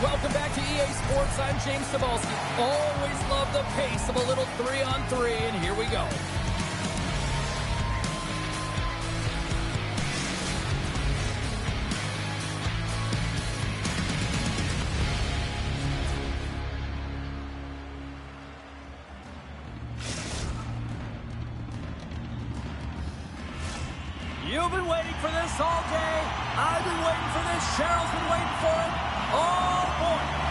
welcome back to EA Sports. I'm James Cebulski. Always love the pace of a little 3-on-3, and here we go. You've been waiting for this all day. I've been waiting for this. Cheryl's been waiting for it all morning.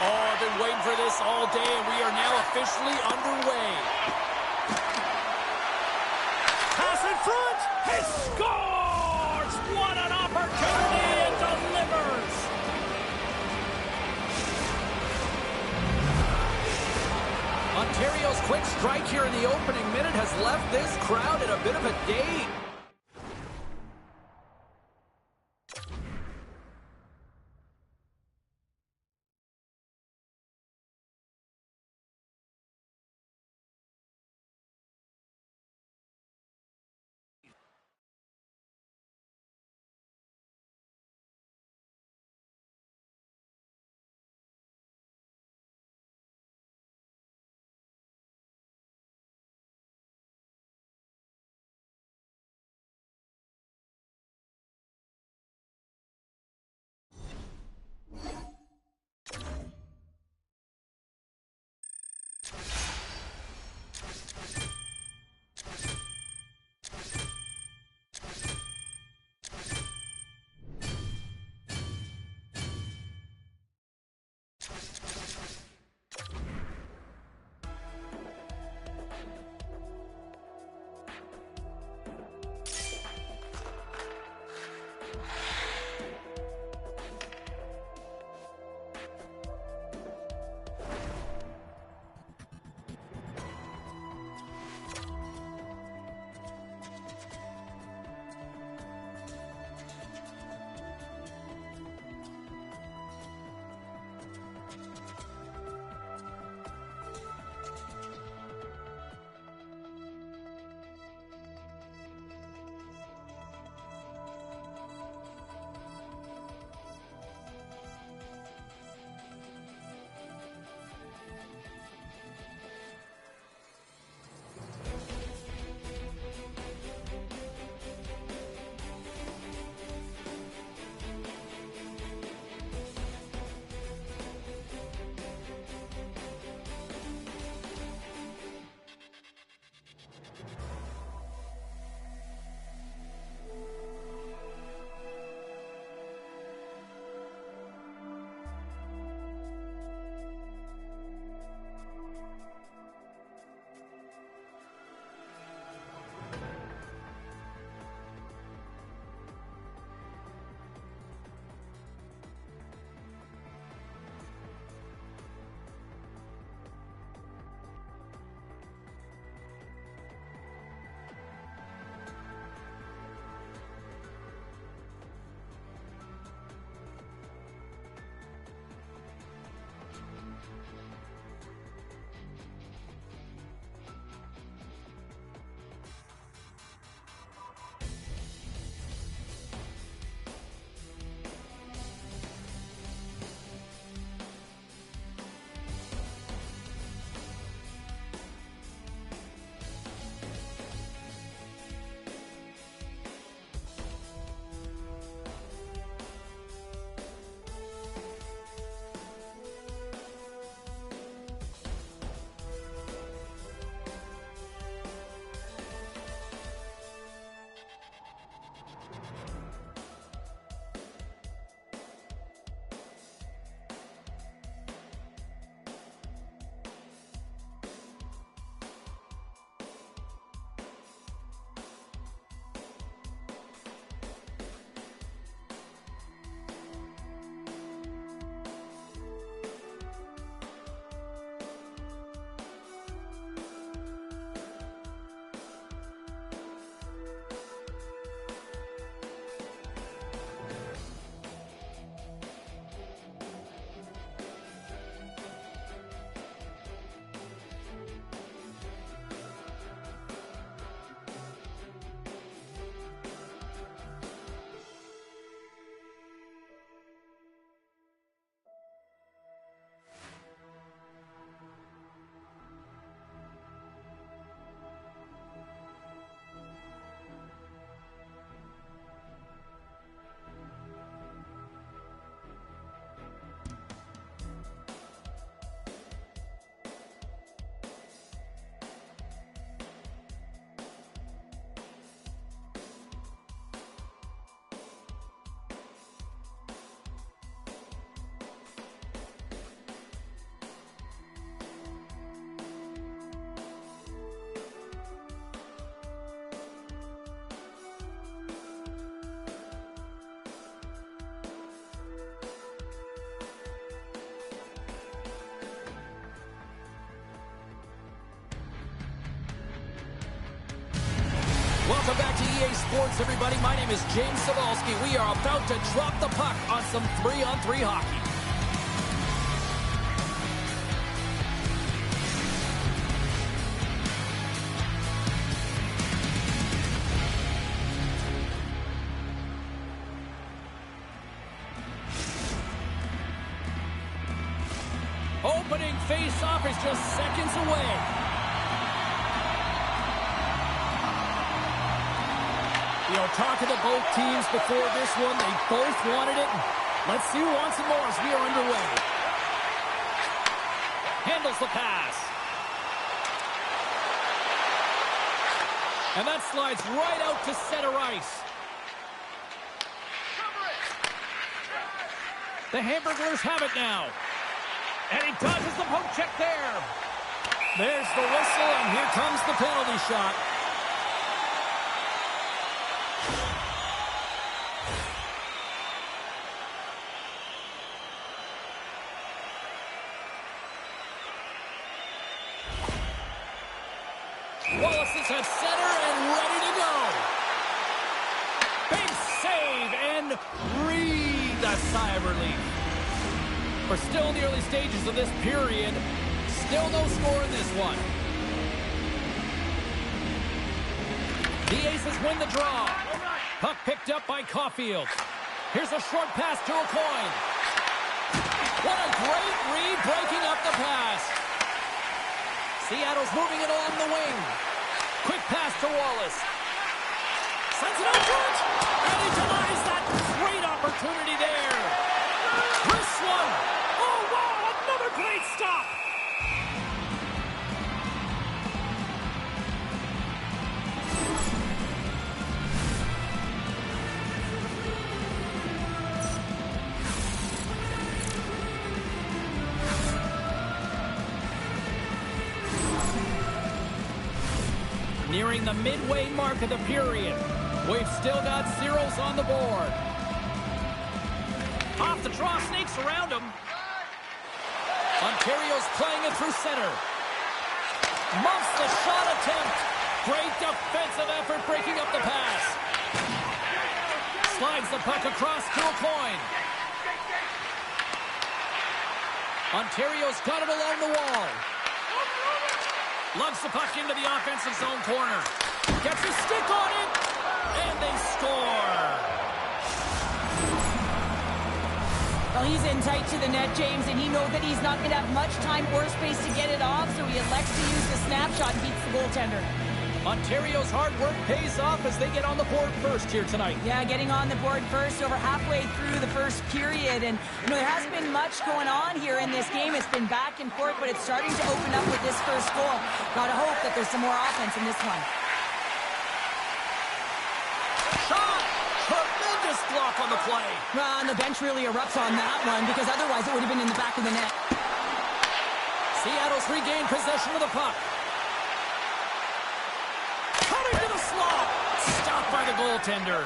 Oh, I've been waiting for this all day, and we are now officially underway. Pass in front. He scores! What an opportunity, and delivers. Ontario's quick strike here in the opening minute has left this crowd in a bit of a daze. EA Sports, everybody. My name is James Cebulski. We are about to drop the puck on some 3-on-3 hockey. Opening face-off is just seconds away. You know, talking to both teams before this one, they both wanted it. Let's see who wants it more as we are underway. Handles the pass. And that slides right out to center ice. The Hamburglers have it now. And he dodges the poke check there. There's the whistle, and here comes the penalty shot. Wallace is at center and ready to go. Big save, and breathe a sigh of relief. We're still in the early stages of this period. Still no score in this one. The Aces win the draw. Puck picked up by Caulfield. Here's a short pass to a coin. What a great read, breaking up the pass. Seattle's moving it along the wing. Quick pass to Wallace. Sends it out front. And he denies that great opportunity there. This one. Oh, wow, another great stop. Nearing the midway mark of the period. We've still got zeros on the board. Off the draw, snakes around him. Ontario's playing it through center. Muffs the shot attempt. Great defensive effort breaking up the pass. Slides the puck across to a coin. Ontario's got it along the wall. Lugs the puck into the offensive zone corner. Gets a stick on it. And they score. Well, he's in tight to the net, James, and he knows that he's not going to have much time or space to get it off, so he elects to use the snapshot and beats the goaltender. Ontario's hard work pays off as they get on the board first here tonight. Yeah, getting on the board first over halfway through the first period. And, you know, there hasn't been much going on here in this game. It's been back and forth, but it's starting to open up with this first goal. Gotta hope that there's some more offense in this one. Shot! Tremendous block on the play. Well, and the bench really erupts on that one, because otherwise it would have been in the back of the net. Seattle's regained possession of the puck. Cutting to the slot. Stopped by the goaltender.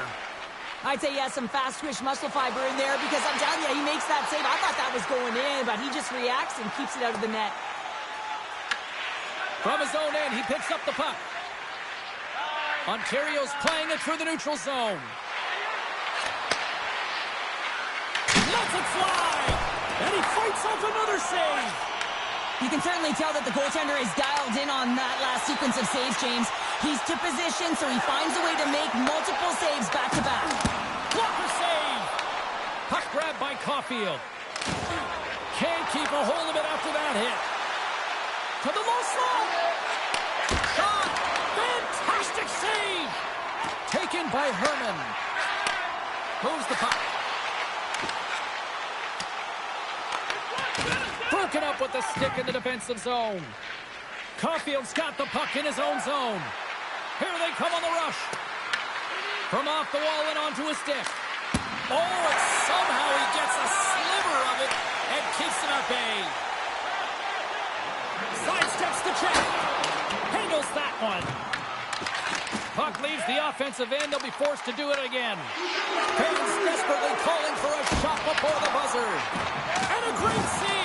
I'd say he has some fast-twitch muscle fiber in there, because I'm telling you, he makes that save. I thought that was going in, but he just reacts and keeps it out of the net. From his own end, he picks up the puck. Ontario's playing it through the neutral zone. Lets it fly! And he fights off another save! You can certainly tell that the goaltender is dialed in on that last sequence of saves, James. He's to position, so he finds a way to make multiple saves back-to-back. Blocker save! Puck grabbed by Caulfield. Can't keep a hold of it after that hit. To the low slot! Shot! Fantastic save! Taken by Herman. Moves the puck. Broken up with the stick in the defensive zone. Caulfield's got the puck in his own zone. Here they come on the rush. From off the wall and onto his stick. Oh, and somehow he gets a sliver of it and keeps it at bay. Sidesteps the check. Handles that one. Puck leaves the offensive end. They'll be forced to do it again. Fans desperately calling for a shot before the buzzer. And a great save.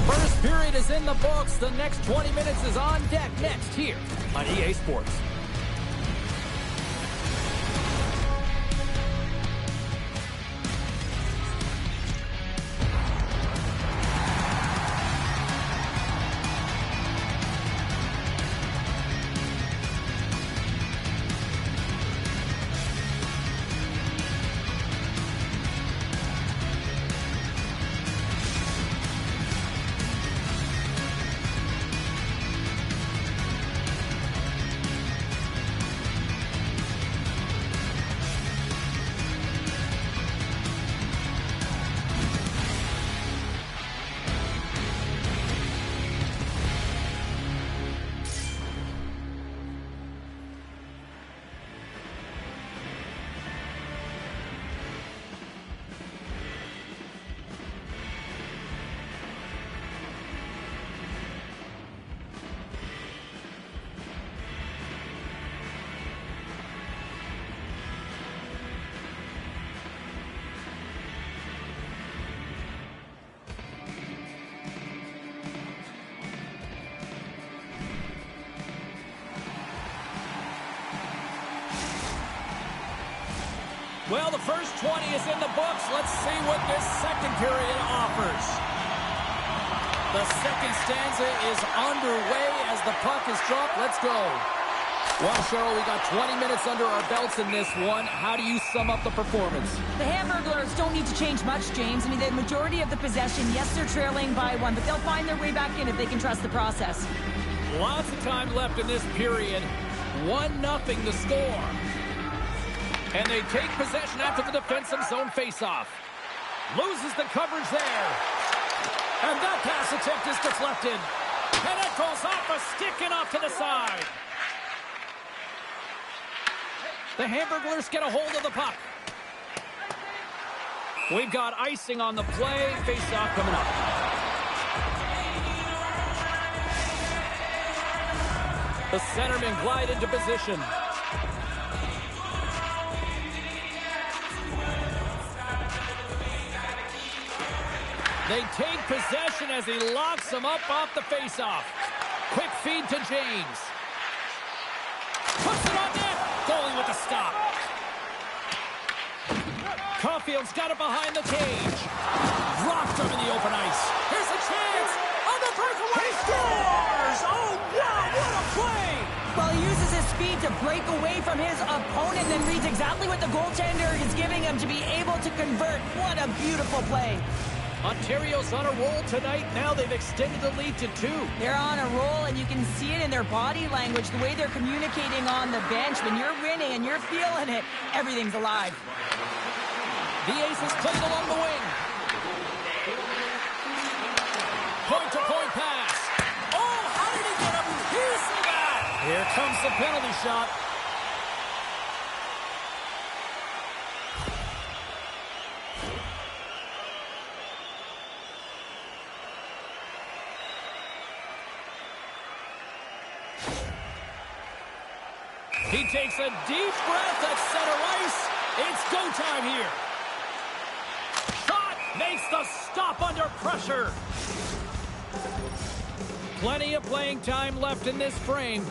First period is is in the books. The next 20 minutes is on deck next here on EA Sports. Well, the first 20 is in the books. Let's see what this second period offers. The second stanza is underway as the puck is dropped. Let's go. Well, Cheryl, we got 20 minutes under our belts in this one. How do you sum up the performance? The Hamburglers don't need to change much, James. I mean, the majority of the possession, yes, they're trailing by one, but they'll find their way back in if they can trust the process. Lots of time left in this period. 1-0 the score. And they take possession after the defensive zone faceoff. Loses the coverage there. And that pass attempt is deflected. And it goes off a stick and off to the side. The Hamburglers get a hold of the puck. We've got icing on the play. Faceoff coming up. The centerman glide into position. They take possession as he locks them up off the faceoff. Quick feed to James. Puts it on net. Goalie with a stop. Caulfield's got it behind the cage. Rocked him in the open ice. Here's a chance. On the breakaway. He scores! Oh, wow, what a play! Well, he uses his speed to break away from his opponent and reads exactly what the goaltender is giving him to be able to convert. What a beautiful play. Ontario's on a roll tonight. Now they've extended the lead to 2. They're on a roll, and you can see it in their body language, the way they're communicating on the bench. When you're winning and you're feeling it, everything's alive. The Aces played along the wing. Point-to-point pass. Oh, how did he get a piece of that? Here comes the penalty shot. He takes a deep breath at center ice. It's go time here. Shot makes the stop under pressure. Plenty of playing time left in this frame.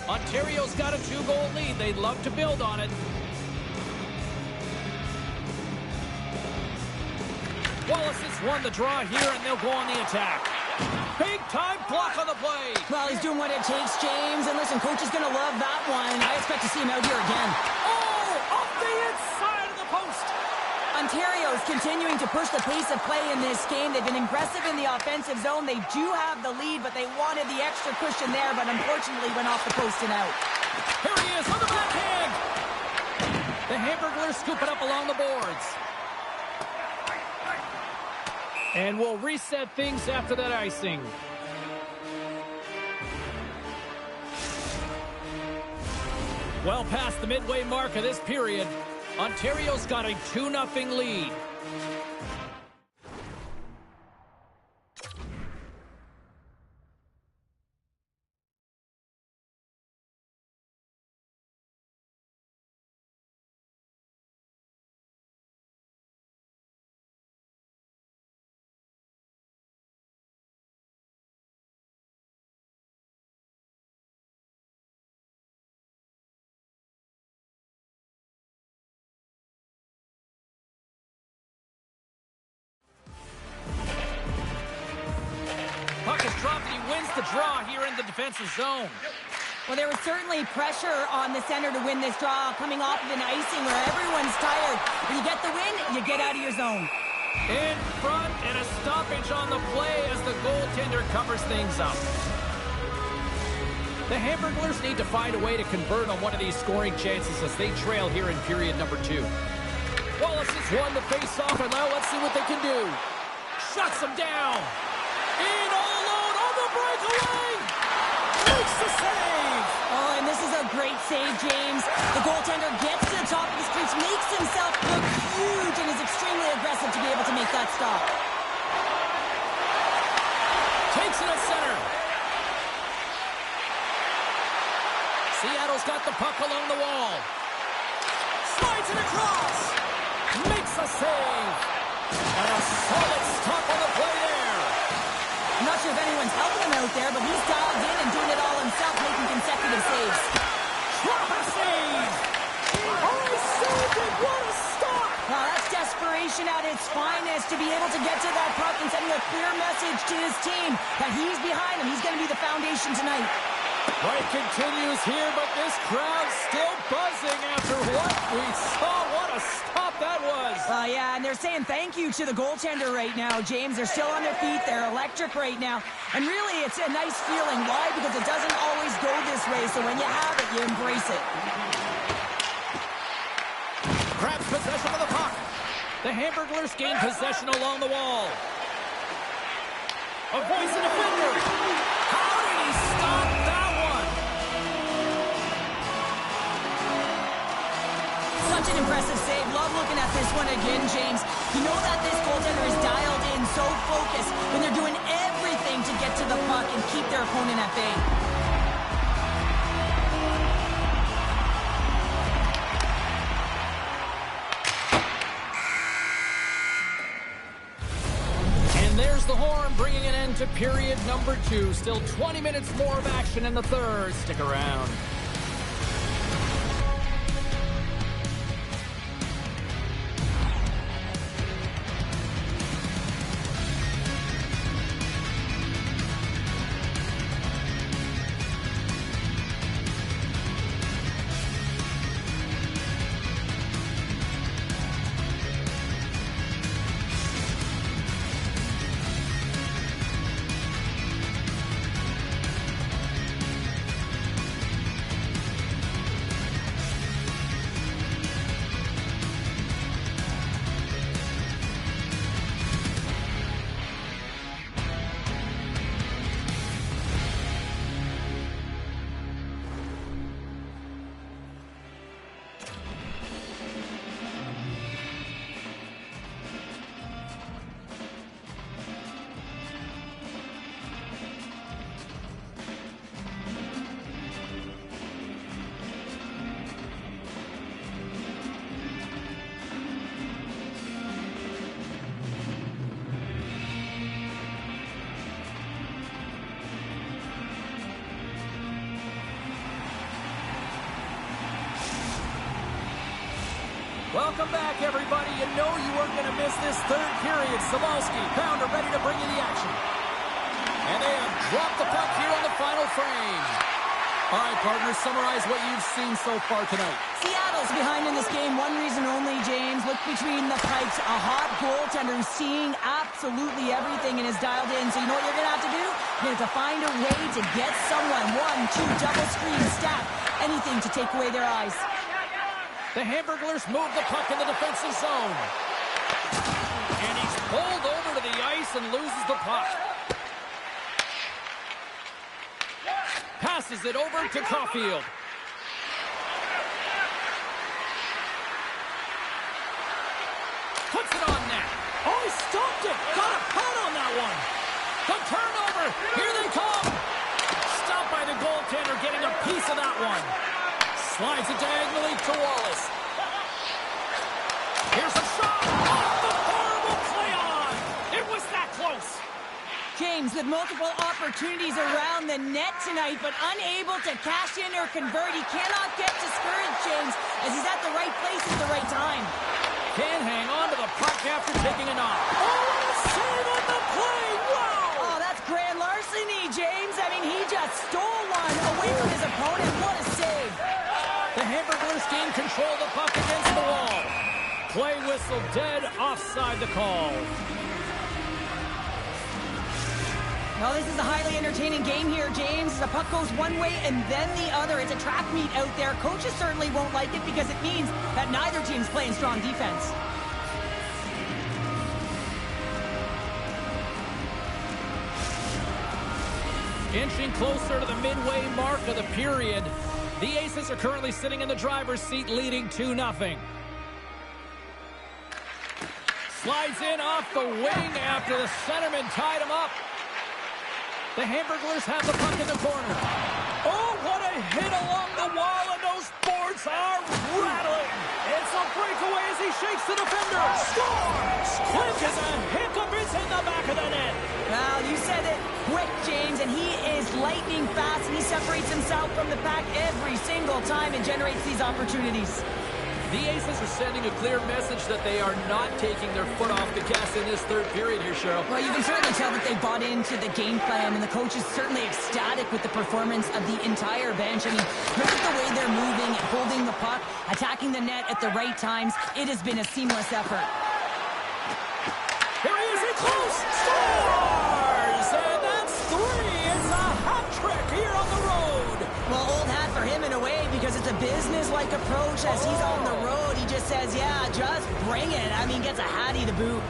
Ontario's got a 2-goal lead. They'd love to build on it. Wallace has won the draw here, and they'll go on the attack. Big-time block on the play. Well, he's doing what it takes, James. And listen, coach is going to love that one. I expect to see him out here again. Oh, off the inside of the post. Ontario is continuing to push the pace of play in this game. They've been aggressive in the offensive zone. They do have the lead, but they wanted the extra cushion there, but unfortunately went off the post and out. Here he is on the backhand. The Hamburglers scoop it up along the boards. And we'll reset things after that icing. Well past the midway mark of this period, Ontario's got a 2-0 lead. the draw here in the defensive zone. Well, there was certainly pressure on the center to win this draw, coming off of an icing where everyone's tired. When you get the win, you get out of your zone. In front, and a stoppage on the play as the goaltender covers things up. The Hamburglers need to find a way to convert on one of these scoring chances as they trail here in period number 2. Wallace has won the face-off, and now let's see what they can do. Shuts him down. In all alone on the breakaway. Makes the save. Oh, and this is a great save, James. The goaltender gets to the top of his crease, makes himself look huge, and is extremely aggressive to be able to make that stop. Takes it at center. Seattle's got the puck along the wall. Slides it across. Makes a save. And a solid stop on the play there. I'm not sure if anyone's helping him out there, but he's dialed in and doing it all himself, making consecutive saves. Proper save. Oh, he saved it. What a stop. Wow, that's desperation at its finest to be able to get to that puck and sending a clear message to his team that he's behind him. He's going to be the foundation tonight. Play continues here, but this crowd's still buzzing after what we saw. What a stop that was. Yeah, and they're saying thank you to the goaltender right now, James. They're still on their feet. They're electric right now. And really, it's a nice feeling. Why? Because it doesn't always go this way, so when you have it, you embrace it. Grabs possession of the puck. The Hamburglers gain possession along the wall. Avoids the defender. How did he stop that one? Such an impressive save. Love looking at this one again, James. You know that this goaltender is dialed in, so focused, when they're doing everything to get to the puck and keep their opponent at bay. There's the horn, bringing an end to period number 2. Still 20 minutes more of action in the third. Stick around. Welcome back, everybody. You know you weren't going to miss this third period. Samalski, Pounder ready to bring you the action. And they have dropped the puck here on the final frame. All right, partners, summarize what you've seen so far tonight. Seattle's behind in this game. One reason only, James. Look between the pipes. A hot goaltender who's seeing absolutely everything and is dialed in. So you know what you're going to have to do? You're going to have to find a way to get someone. 1, 2, double screen, stack. Anything to take away their eyes. The Hamburglers move the puck in the defensive zone. And he's pulled over to the ice and loses the puck. Passes it over to Caulfield. Puts it on net. Oh, he stopped it. Got a pad on that one. The turnover. Here they come. Stopped by the goaltender, getting a piece of that one. Slides it diagonally to Wallace. Here's a shot. Oh, the horrible play on. It was that close. James with multiple opportunities around the net tonight, but unable to cash in or convert. He cannot get discouraged, James, as he's at the right place at the right time. Can't hang on to the puck after taking a knock. Oh, what a save on the play. Wow. Oh, that's grand Larson. Doesn't he, James? I mean, he just stole one away from his opponent. What a save. The Hamburgers gain control of the puck against the wall. Play whistle dead, offside the call. Well, this is a highly entertaining game here, James. The puck goes one way and then the other. It's a track meet out there. Coaches certainly won't like it because it means that neither team's playing strong defense. Inching closer to the midway mark of the period. The Aces are currently sitting in the driver's seat, leading 2-0. Slides in off the wing after the centerman tied him up. The Hamburglers have the puck in the corner. Oh, what a hit along the wall, and those boards are rattling. It's a breakaway as he shakes the defender. Scores! Quick as a hiccup, it's in the back of the net. Well, you said it quick, James, and he is lightning fast, and he separates himself from the pack every single time and generates these opportunities. The Aces are sending a clear message that they are not taking their foot off the gas in this third period here, Cheryl. Well, you can certainly tell that they bought into the game plan, and the coach is certainly ecstatic with the performance of the entire bench. I mean, look at the way they're moving, holding the puck, attacking the net at the right times. It has been a seamless effort. Here he is, in close, scores! And that's 3. It's a hat trick here on the road. Well, old hat for him in a way because it's a business-like approach as he's on the road. He just says, yeah, just bring it. I mean, gets a hattie to boot.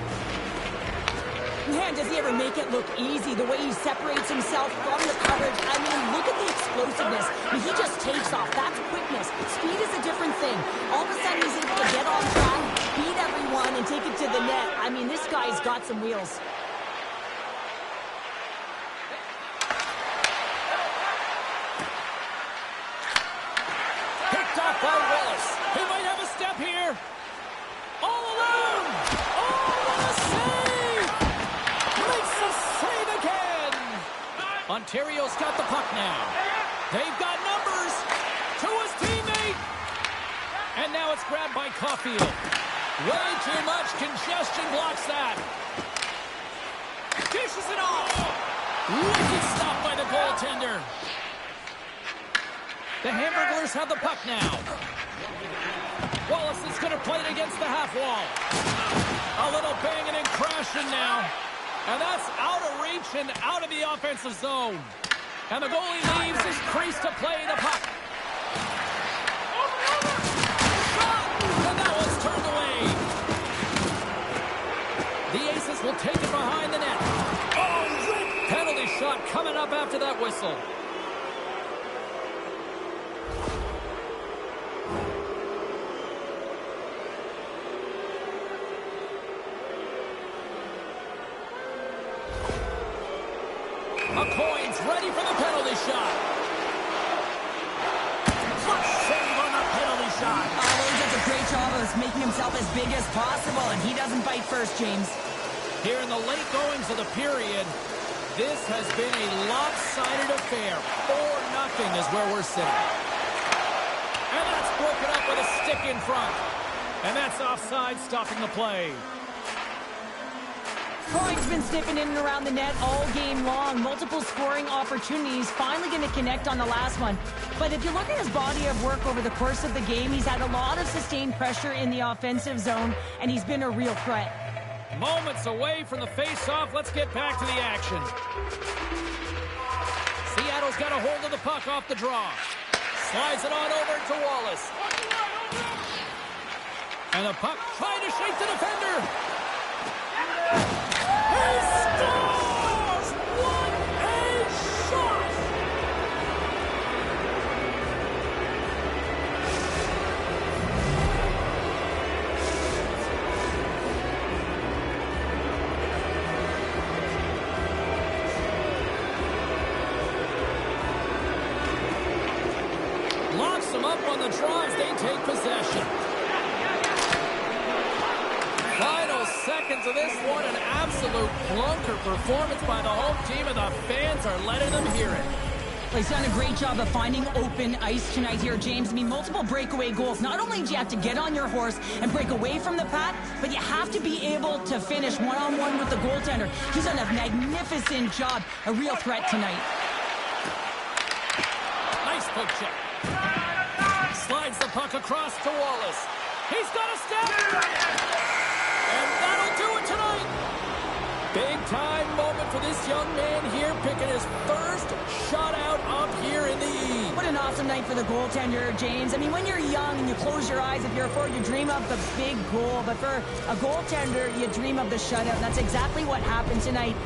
Man, does he ever make it look easy, the way he separates himself from the coverage. I mean, look at the explosiveness. I mean, he just takes off. That's quickness. Speed is a different thing. All of a sudden, he's able to get on track, beat everyone, and take it to the net. I mean, this guy's got some wheels. Picked off by Willis. He might have a step here. All alone. Oh, what a save! Makes the save again. Ontario's got the puck now. They've got numbers to his teammate. And now it's grabbed by Caulfield. Way too much congestion blocks that. Dishes it off. Wicked stop by the goaltender. The Hamburglers have the puck now. Wallace is going to play it against the half wall. A little banging and crashing now. And that's out of reach and out of the offensive zone. And the goalie leaves his crease to play the puck. Shot! And that one's turned away. The Aces will take it behind the net. Oh, penalty shot coming up after that whistle. McCoy's ready for the penalty shot. Flush save on the penalty shot. He does a great job of making himself as big as possible, and he doesn't bite first, James. Here in the late goings of the period, this has been a lopsided affair. 4-0 is where we're sitting. And that's broken up with a stick in front. And that's offside, stopping the play. Coyne's been sniffing in and around the net all game long. Multiple scoring opportunities. Finally going to connect on the last one. But if you look at his body of work over the course of the game, he's had a lot of sustained pressure in the offensive zone, and he's been a real threat. Moments away from the face-off. Let's get back to the action. Seattle's got a hold of the puck off the draw. Slides it on over to Wallace. And the puck trying to shake the defender. He scores! What a shot! Locks them up on the draw as they take possession. Final seconds of this one, an absolute clunker performance by the home team, and the fans are letting them hear it. Well, he's done a great job of finding open ice tonight here, James. I mean, multiple breakaway goals. Not only do you have to get on your horse and break away from the pack, but you have to be able to finish one-on-one with the goaltender. He's done a magnificent job. A real threat tonight. Nice poke check. Slides the puck across to Wallace. He's got a step. And that'll do it tonight. Big time moment for this young man here, picking his first shutout up here in the E. What an awesome night for the goaltender, James. I mean, when you're young and you close your eyes, if you're a forward, you dream of the big goal. But for a goaltender, you dream of the shutout. And that's exactly what happened tonight.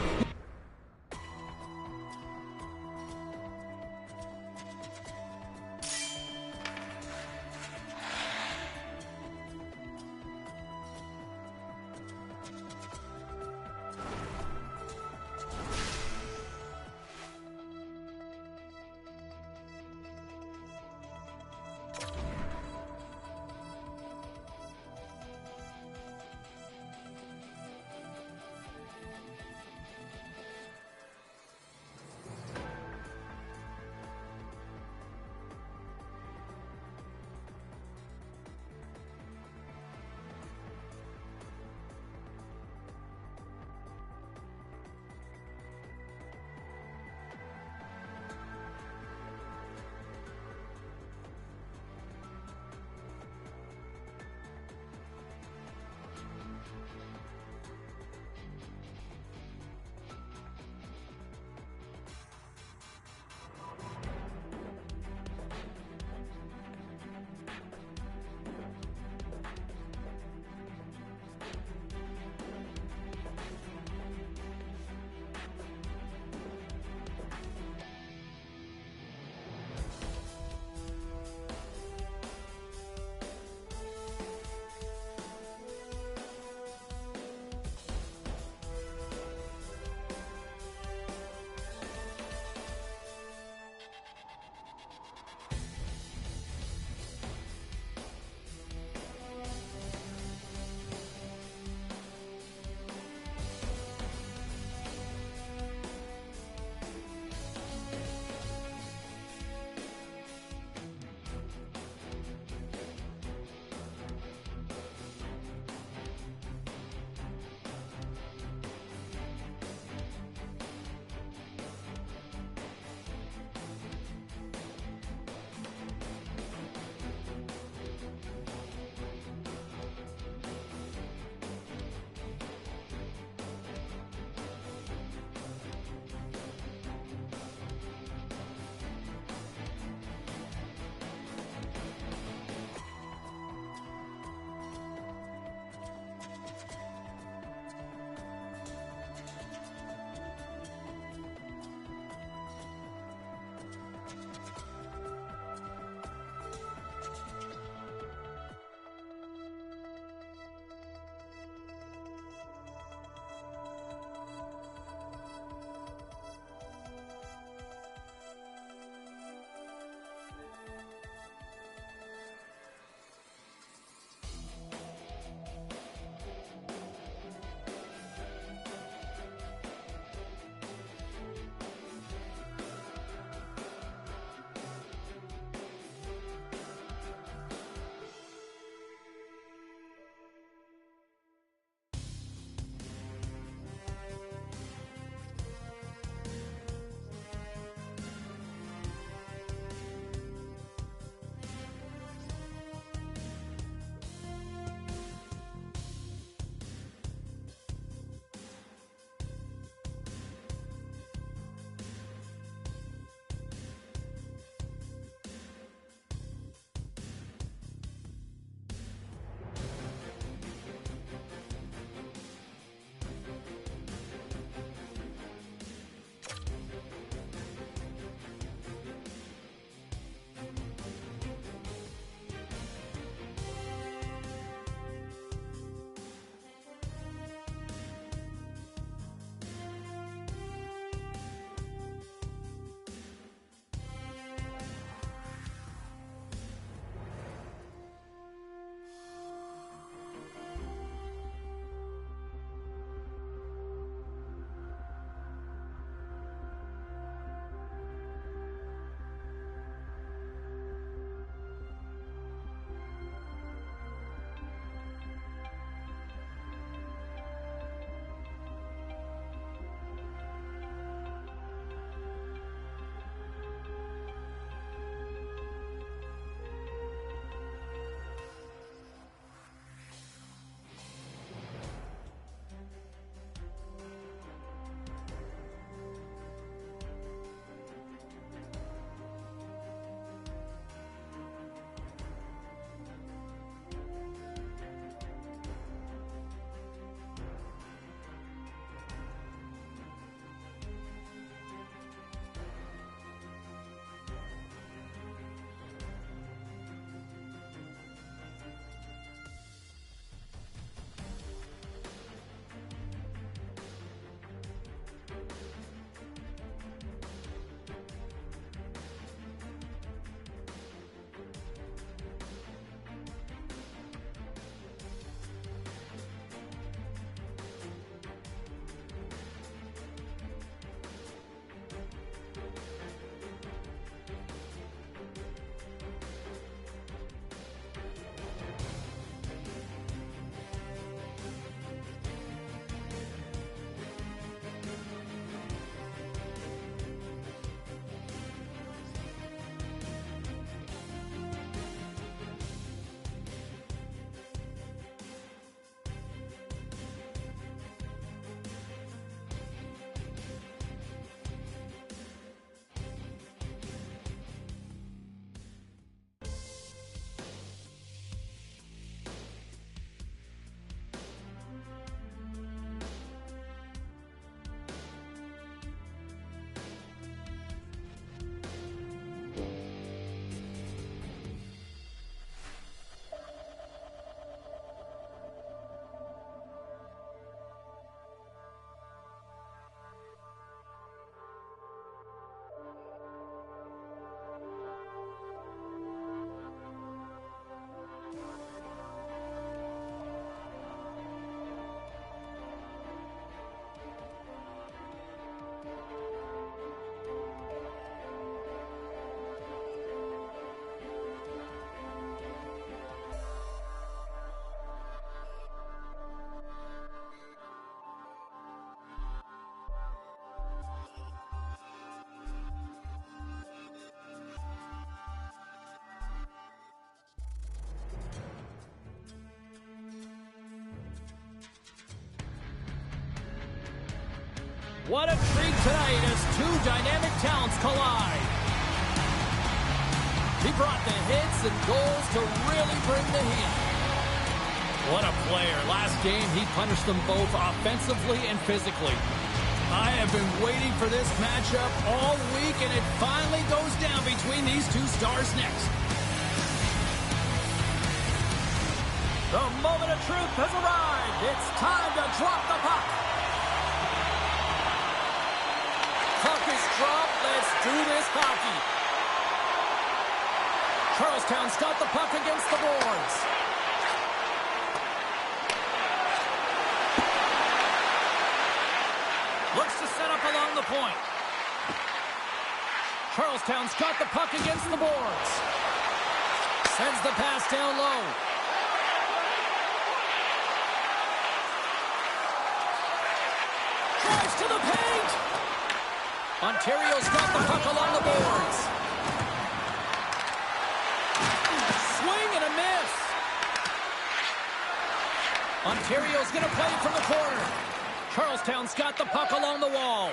What a treat tonight as two dynamic talents collide. He brought the hits and goals to really bring the heat. What a player. Last game, he punished them both offensively and physically. I have been waiting for this matchup all week, and it finally goes down between these two stars next. The moment of truth has arrived. It's time to drop the puck. Puck is dropped. Let's do this hockey. Charlestown's got the puck against the boards. Looks to set up along the point. Charlestown's got the puck against the boards. Sends the pass down low. Drives to the paint. Ontario's got the puck along the boards. Swing and a miss. Ontario's going to play it from the corner. Charlestown's got the puck along the wall.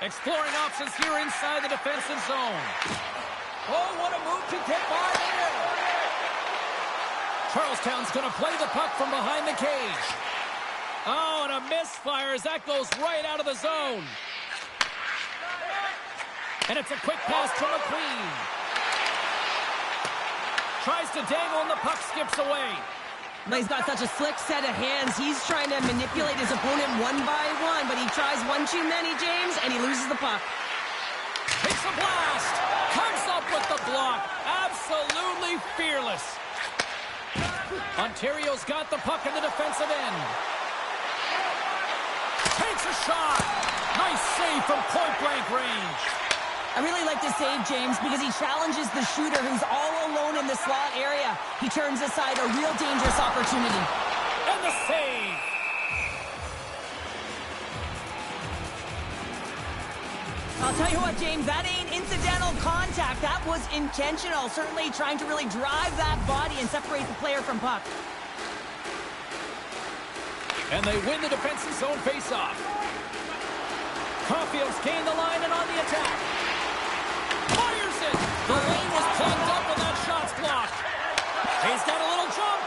Exploring options here inside the defensive zone. Oh, what a move to get by there. Charlestown's going to play the puck from behind the cage. Oh, and a misfire as that goes right out of the zone. And it's a quick pass to McQueen. Tries to dangle and the puck skips away. He's got such a slick set of hands. He's trying to manipulate his opponent one by one, but he tries one too many, James, and he loses the puck. Takes a blast. Comes up with the block. Absolutely fearless. Ontario's got the puck in the defensive end. Takes a shot. Nice save from point-blank range. I really like the save, James, because he challenges the shooter who's all alone in the slot area. He turns aside a real dangerous opportunity. And the save. I'll tell you what, James, that ain't incidental contact. That was intentional, certainly trying to really drive that body and separate the player from puck. And they win the defensive zone face-off. Caulfield's gained the line and on the attack. Fires it! The lane was plugged up and that shot's blocked. He's got a little jump.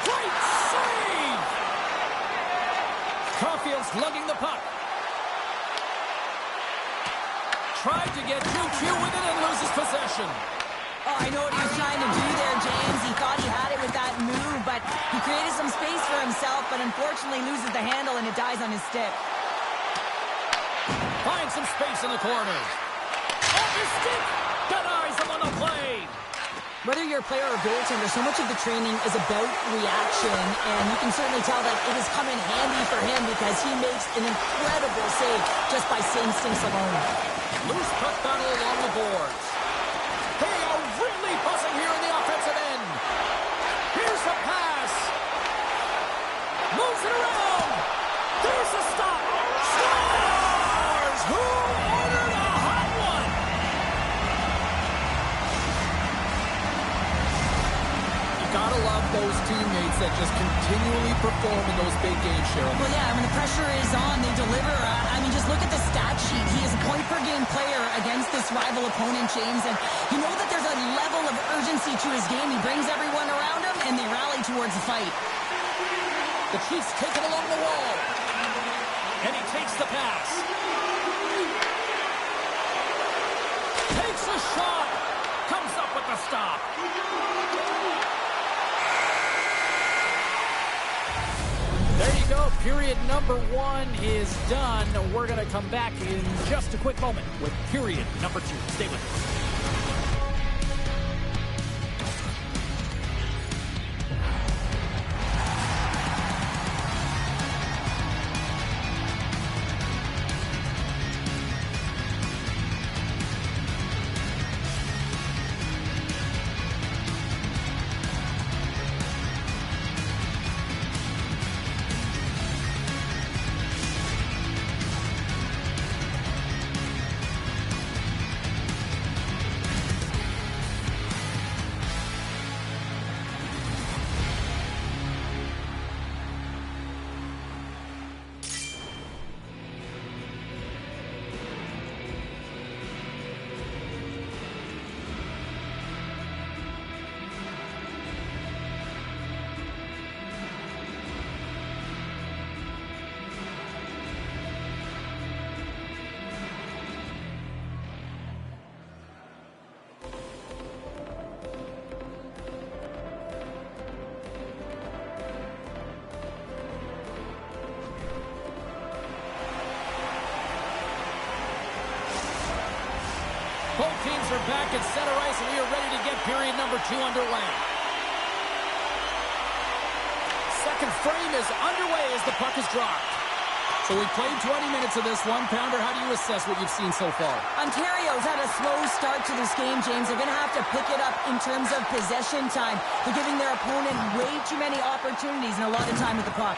Great save! Caulfield's lugging the puck. Tried to get 2Q with it and loses possession. Oh, I know what he was trying to do there, James. He thought he had it with that move, but he created some space for himself, but unfortunately loses the handle and it dies on his stick. Finds some space in the corner. Off his stick! Denies him on the play! Whether you're a player or goaltender, so much of the training is about reaction, and you can certainly tell that it has come in handy for him because he makes an incredible save just by instincts alone. Loose puck battle along the boards. They are really buzzing here in the offensive end. Here's a pass. Moves it around. There's a stop. Scores! Who ordered a hot one? You gotta love those teammates that just continually perform in those big games, Cheryl. Well, yeah, when the pressure is on, they deliver. I mean, just look at the stat sheet. He is a point-per-game player against this rival opponent, James, and you know that there's a level of urgency to his game. He brings everyone around him, and they rally towards the fight. The Chiefs take it along the wall, and he takes the pass. Takes a shot. Comes up with the stop. There you go. Period number 1 is done. We're going to come back in just a quick moment with period number 2. Stay with us. Both teams are back at center ice, and we are ready to get period number 2 underway. Second frame is underway as the puck is dropped. So we played 20 minutes of this one. Pounder, how do you assess what you've seen so far? Ontario's had a slow start to this game, James. They're going to have to pick it up in terms of possession time. They're giving their opponent way too many opportunities and a lot of time with the puck.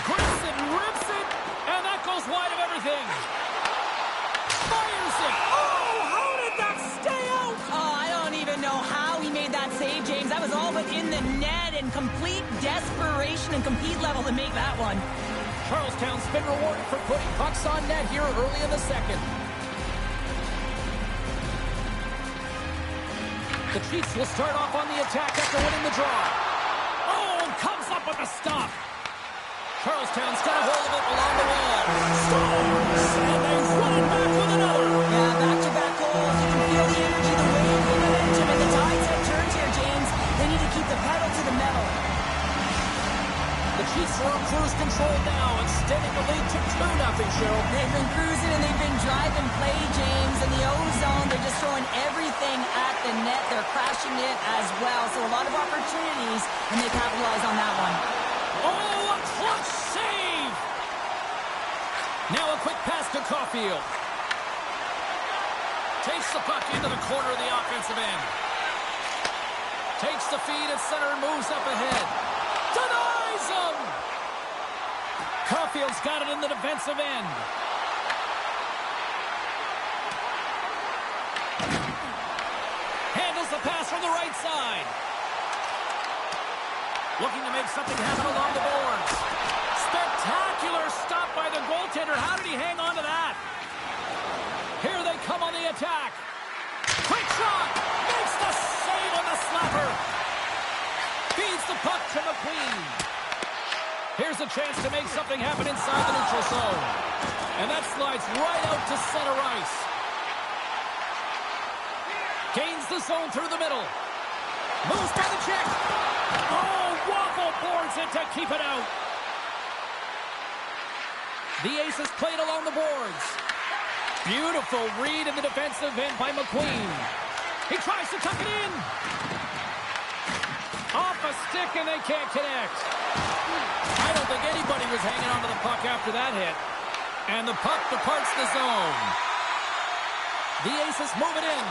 Grips it, rips it, and that goes wide of everything. Fires it. Oh, how did that stay out? Oh, I don't even know how he made that save, James. That was all but in the net and complete desperation and compete level to make that one. Charlestown's been rewarded for putting pucks on net here early in the second. The Chiefs will start off on the attack after winning the draw. Oh, comes up with a stop. Charlestown's got a hold of it along the wall. Scores! And they run it back with another. Yeah, back-to-back goals. You can feel the energy, the wave, the momentum, and the tides have turned here, James. They need to keep the pedal to the metal. The Chiefs are on cruise control now, extending the lead to 2-0, Cheryl. They've been cruising and they've been driving play, James. In the O-zone, they're just throwing everything at the net. They're crashing it as well. So a lot of opportunities, and they capitalize on that one. Oh, a clutch save! Now a quick pass to Caulfield. Takes the puck into the corner of the offensive end. Takes the feed at center and moves up ahead. Denies him! Caulfield's got it in the defensive end. Handles the pass from the right side. Looking to make something happen along the boards. Spectacular stop by the goaltender. How did he hang on to that? Here they come on the attack. Quick shot! Makes the save on the slapper. Feeds the puck to McQueen. Here's a chance to make something happen inside the neutral zone. And that slides right out to center ice. Gains the zone through the middle. Moves by the check. Oh, waffle boards it to keep it out. The Aces played along the boards. Beautiful read in the defensive end by McQueen. He tries to tuck it in. Off a stick and they can't connect. I don't think anybody was hanging onto the puck after that hit. And the puck departs the zone. The Aces move it in.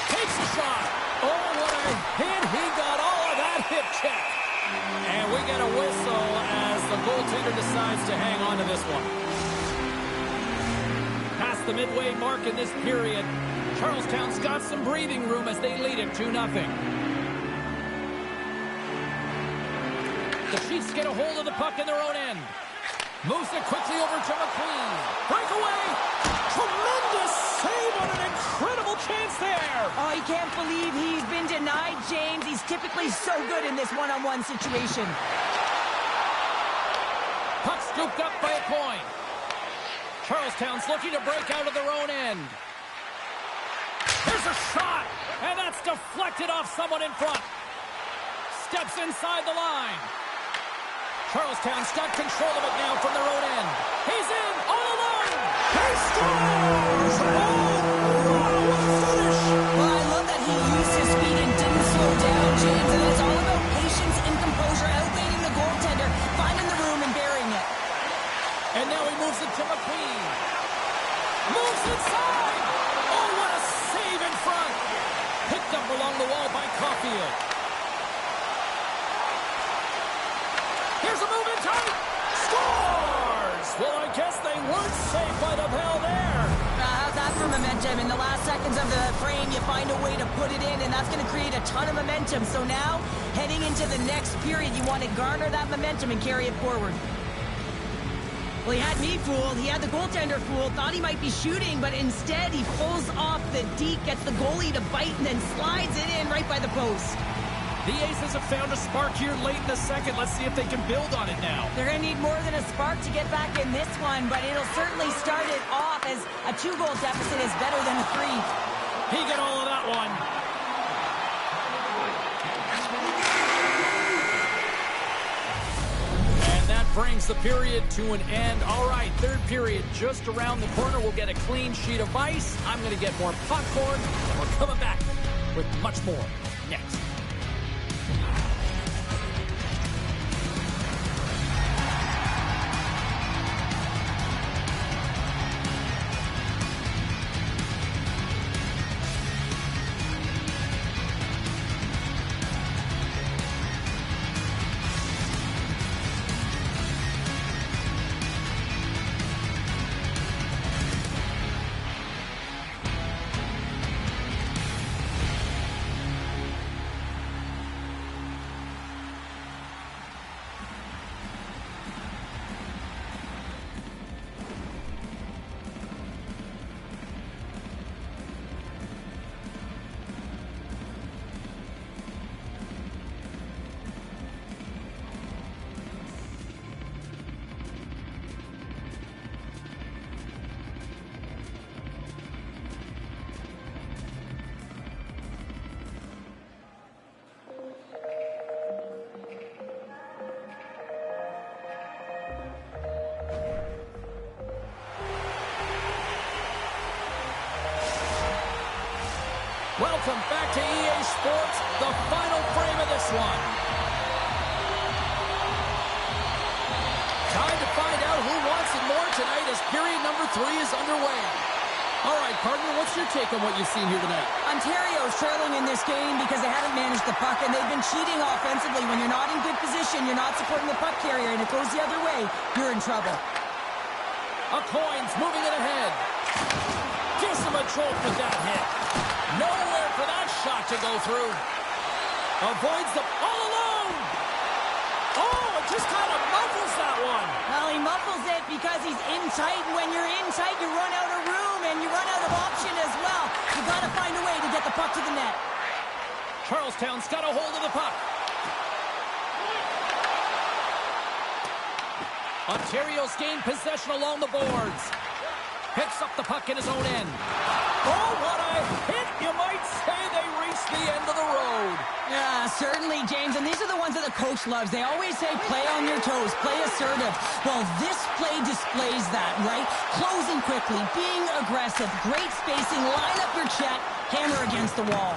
Takes a shot. Oh, what a hit. He got all of that hip check. And we get a whistle as the goaltender decides to hang on to this one. Past the midway mark in this period, Charlestown's got some breathing room as they lead it 2-0. The Chiefs get a hold of the puck in their own end. Moves it quickly over to McQueen. Breakaway! Tremendous save on an incredible chance there! Oh, he can't believe he's been denied, James. He's typically so good in this one-on-one situation. Puck scooped up by a point. Charlestown's looking to break out of their own end. There's a shot! And that's deflected off someone in front. Steps inside the line. Charlestown's got control of it now from their own end. He's in, all alone! He scores! Oh, wow, what a finish! Well, I love that he used his speed and didn't slow down, James. And it's all about patience and composure, outweighing the goaltender, finding the room and burying it. And now he moves it to McQueen. Moves inside! Oh, what a save in front! Picked up along the wall by Caulfield. Here's a move in tight. Scores! Well, I guess they weren't safe by the bell there. How's that for momentum? In the last seconds of the frame, you find a way to put it in, and that's going to create a ton of momentum. So now, heading into the next period, you want to garner that momentum and carry it forward. Well, he had me fooled. He had the goaltender fooled. Thought he might be shooting, but instead he pulls off the deke, gets the goalie to bite, and then slides it in right by the post. The Aces have found a spark here late in the second. Let's see if they can build on it now. They're going to need more than a spark to get back in this one, but it'll certainly start it off as a 2-goal deficit is better than a 3. He got all of that one. And that brings the period to an end. All right, third period just around the corner. We'll get a clean sheet of ice. I'm going to get more popcorn. And we're coming back with much more next. Welcome back to EA Sports, the final frame of this one. Time to find out who wants it more tonight as period number 3 is underway. All right, partner, what's your take on what you've seen here tonight? Ontario's trailing in this game because they haven't managed the puck, and they've been cheating offensively. When you're not in good position, you're not supporting the puck carrier, and it goes the other way, you're in trouble. A Coins moving it ahead. Gives him a jolt with that hit. Nowhere for that shot to go through. Avoids the all alone. Oh, it just kind of muffles that one. Well, he muffles it because he's in tight. When you're in tight, you run out of room and you run out of option as well. You got to find a way to get the puck to the net. Charlestown's got a hold of the puck. Ontario's gained possession along the boards. Picks up the puck in his own end. Oh, what a hit! You might say they reached the end of the road. Yeah, certainly, James. And these are the ones that the coach loves. They always say, play on your toes, play assertive. Well, this play displays that, right? Closing quickly, being aggressive, great spacing, line up your check, hammer against the wall.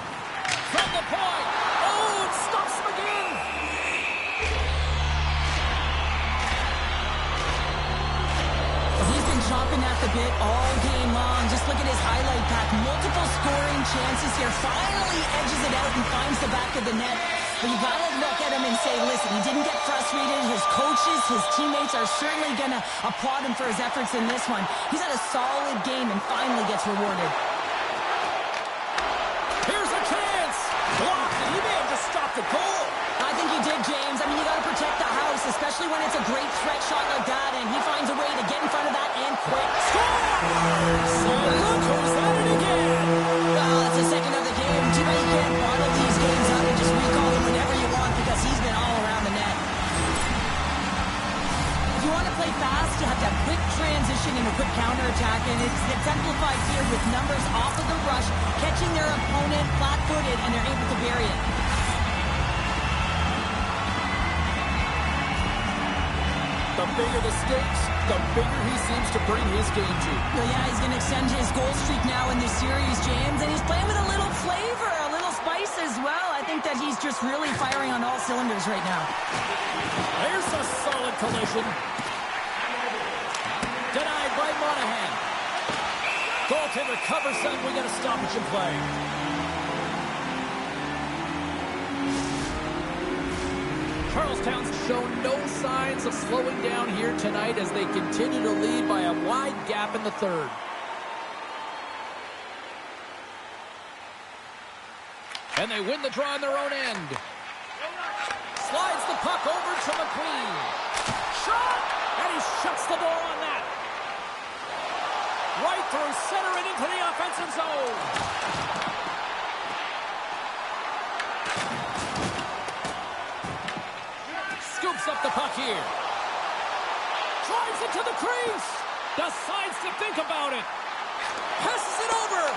From the point. Oh, it stops him again. He's been chomping at the bit all game long. Just look at his highlight pack. Multiple scoring chances here. Finally edges it out and finds the back of the net. But you got to look at him and say, listen, he didn't get frustrated. His coaches, his teammates are certainly going to applaud him for his efforts in this one. He's had a solid game and finally gets rewarded. Here's a chance. Blocked, and he may have just stopped the goal. I think he did, James. I mean, you got to protect the house, especially when it's a great threat shot like that, and he finds a way to get in front of that and quick. Score! So look who's at it again. Well, that's the second of the game. Too bad you can't bottle these games up and just recall him whenever you want because he's been all around the net. If you want to play fast, you have to have quick transition and a quick counterattack, and it's exemplified here with numbers off of the rush, catching their opponent flat-footed, and they're able to bury it. The bigger the stakes, the bigger he seems to bring his game to. Well, yeah, he's going to extend his goal streak now in this series, James, and he's playing with a little flavor, a little spice as well. I think that he's just really firing on all cylinders right now. There's a solid collision. Denied by Monahan. Goaltender covers them. We got a stoppage in play. Charlestown's shown no signs of slowing down here tonight as they continue to lead by a wide gap in the third. And they win the draw on their own end. Slides the puck over to McQueen. Shot! And he shuts the door on that. Right through center and into the offensive zone. Scoops up the puck here. Drives it to the crease. Decides to think about it. Passes it over.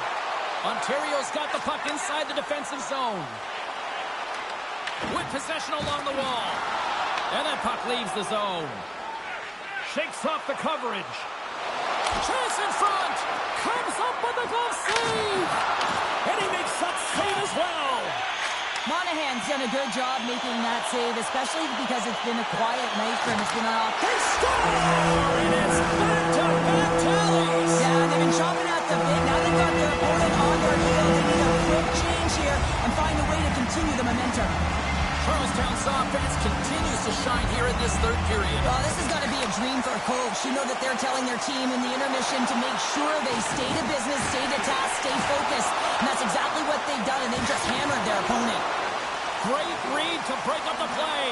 Ontario's got the puck inside the defensive zone. With possession along the wall. And that puck leaves the zone. Shakes off the coverage. Chance in front. Comes up with a glove save. And he makes that save as well. Monahan's done a good job making that save, especially because it's been a quiet night for him. It's been off. They score! And it's back-to-back tallies. Yeah, they've been chopping at the bit. Now they've got their opponent on their heel. They need a quick change here and find a way to continue the momentum. Charlestown's offense continues to shine here in this third period. Well, this has got to be a dream for a coach. You know that they're telling their team in the intermission to make sure they stay to business, stay to task, stay focused. And that's exactly what they've done, and they've just hammered their opponent. Great read to break up the play.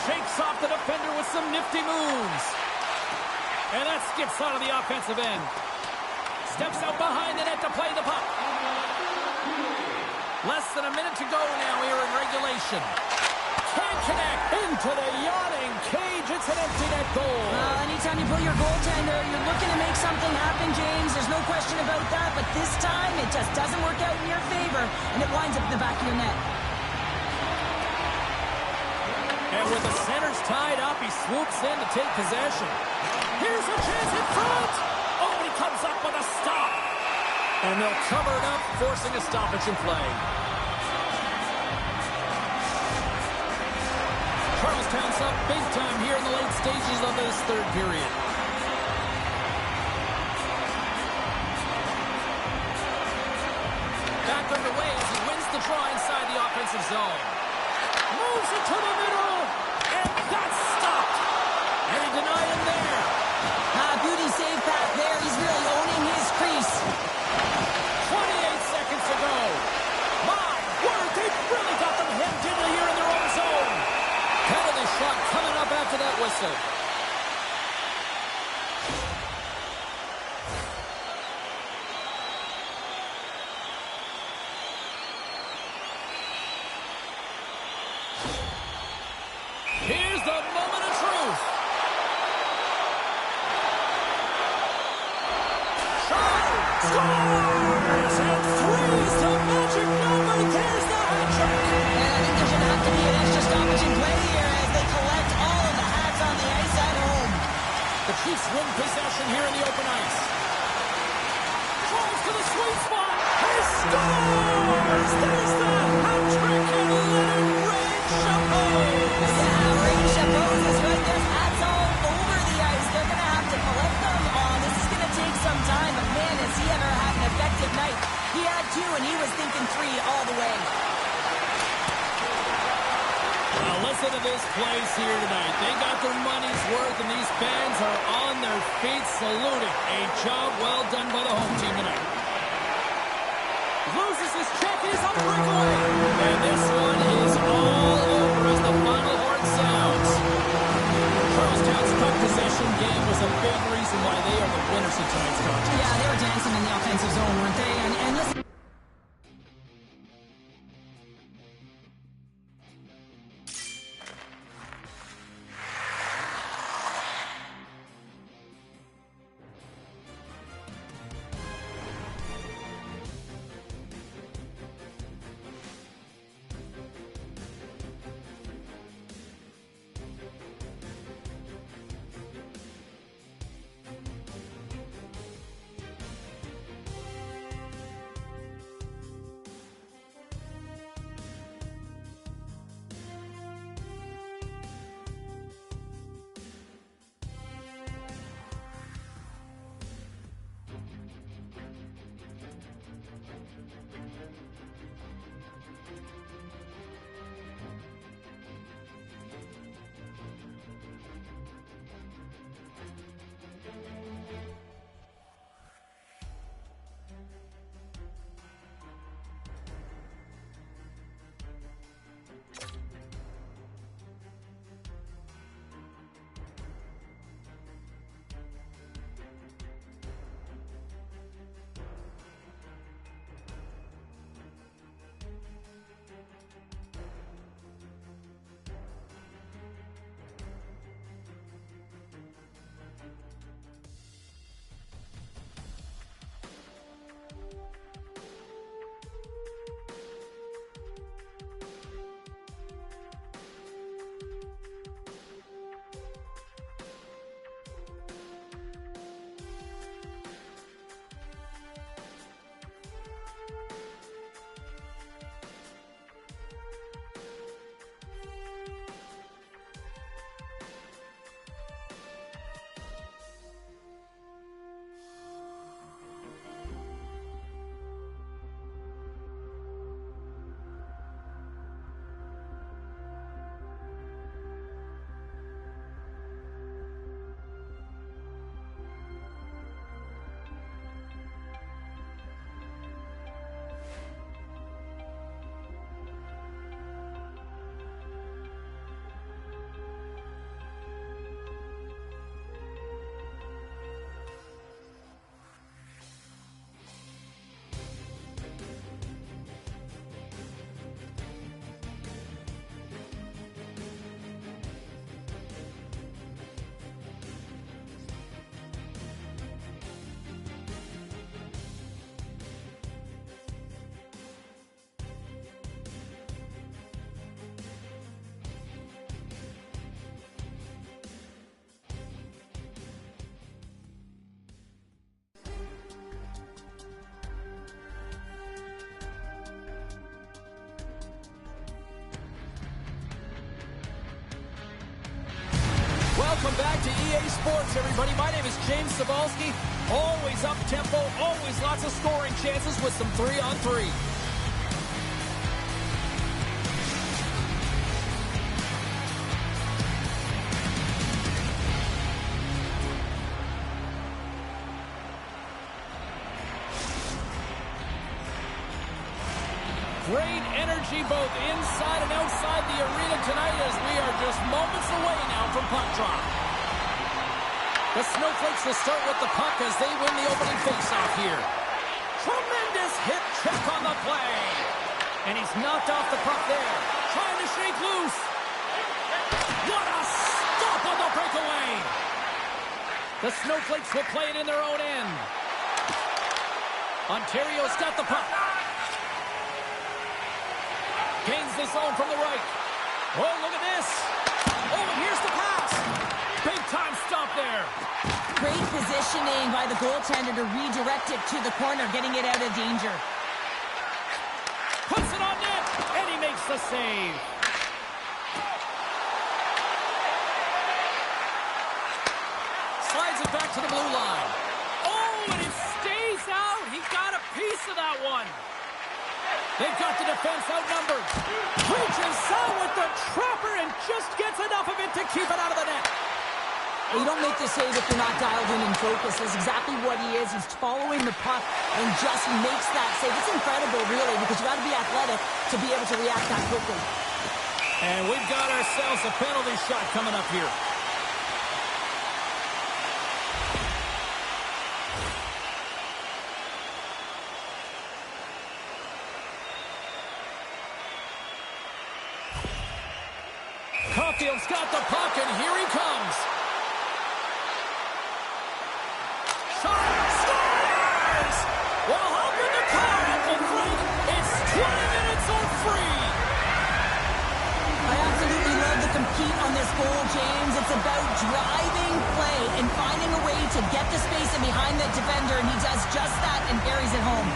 Shakes off the defender with some nifty moves. And that skips out of the offensive end. Steps out behind the net to play the puck. Less than a minute to go now here in regulation. Can't connect into the yawning cage. It's an empty net goal. Well, anytime you pull your goaltender, you're looking to make something happen, James. There's no question about that. But this time, it just doesn't work out in your favor, and it winds up in the back of your net. And with the centers tied up, he swoops in to take possession. Here's a chance in front. Oh, he comes up with a stop. And they'll cover it up, forcing a stoppage in play. Charlestown's up big time here in the late stages of this third period. Back underway as he wins the draw inside the offensive zone. Moves it to the middle, and that's stopped. And he denied him there. Beauty save back there. He's really owning his crease. 28 seconds to go. My word, they've really got them hemmed in here in their own zone. Penalty shot coming up after that whistle. Here's the moment of truth. Scores! And three's the magic number. There's the hat trick. And I think there should have to be an extra stoppage in play here as they collect all of the hats on the ice at home. The Chiefs win possession here in the open ice. Drives to the sweet spot. He scores! There's the hat trick and Leonard Ray Chapeau. Yeah, Ray Chapeau is right. There's hats all over the ice. They're going to have to collect them all. This is going to take some time, but man, has he ever had an effective night. He had two, and he was thinking three all the way. Well, listen to this place here tonight. They got their money's worth, and these fans are on their feet saluting. A job well done by the home team tonight. Loses his check, and he's on the breakaway. And this one is all over as the final horn sounds. Charlestown's quick possession game was a big reason why they are the winners in tonight's contest. Yeah, they were dancing in the offensive zone, weren't they? And listen. Welcome back to EA Sports, everybody. My name is James Cebulski. Always up-tempo, always lots of scoring chances with some 3-on-3. Great energy both inside and outside the arena tonight as we are just moments away now from puck drop. The Snowflakes will start with the puck as they win the opening faceoff here. Tremendous hip check on the play. And he's knocked off the puck there. Trying to shake loose. What a stop on the breakaway. The Snowflakes will play it in their own end. Ontario's got the puck. Gains the zone from the right. Oh, look at this. Oh, and here's the pass. Big time stop there. Great positioning by the goaltender to redirect it to the corner, getting it out of danger. Puts it on net, and he makes the save. Slides it back to the blue line. Oh, and it stays out. He got a piece of that one. They've got the defense outnumbered. Reaches out with the trapper and just gets enough of it to keep it out of the net. You don't make the save if you're not dialed in and focused. That's exactly what he is. He's following the puck and just makes that save. It's incredible, really, because you got to be athletic to be able to react that quickly. And we've got ourselves a penalty shot coming up here. Caulfield's got the puck, and here he comes. Shot, scores! Well, how can the crowd at the front? It's 20 minutes on free. I absolutely love the compete on this goal, James. It's about driving play and finding a way to get the space in behind the defender, and he does just that and carries it home.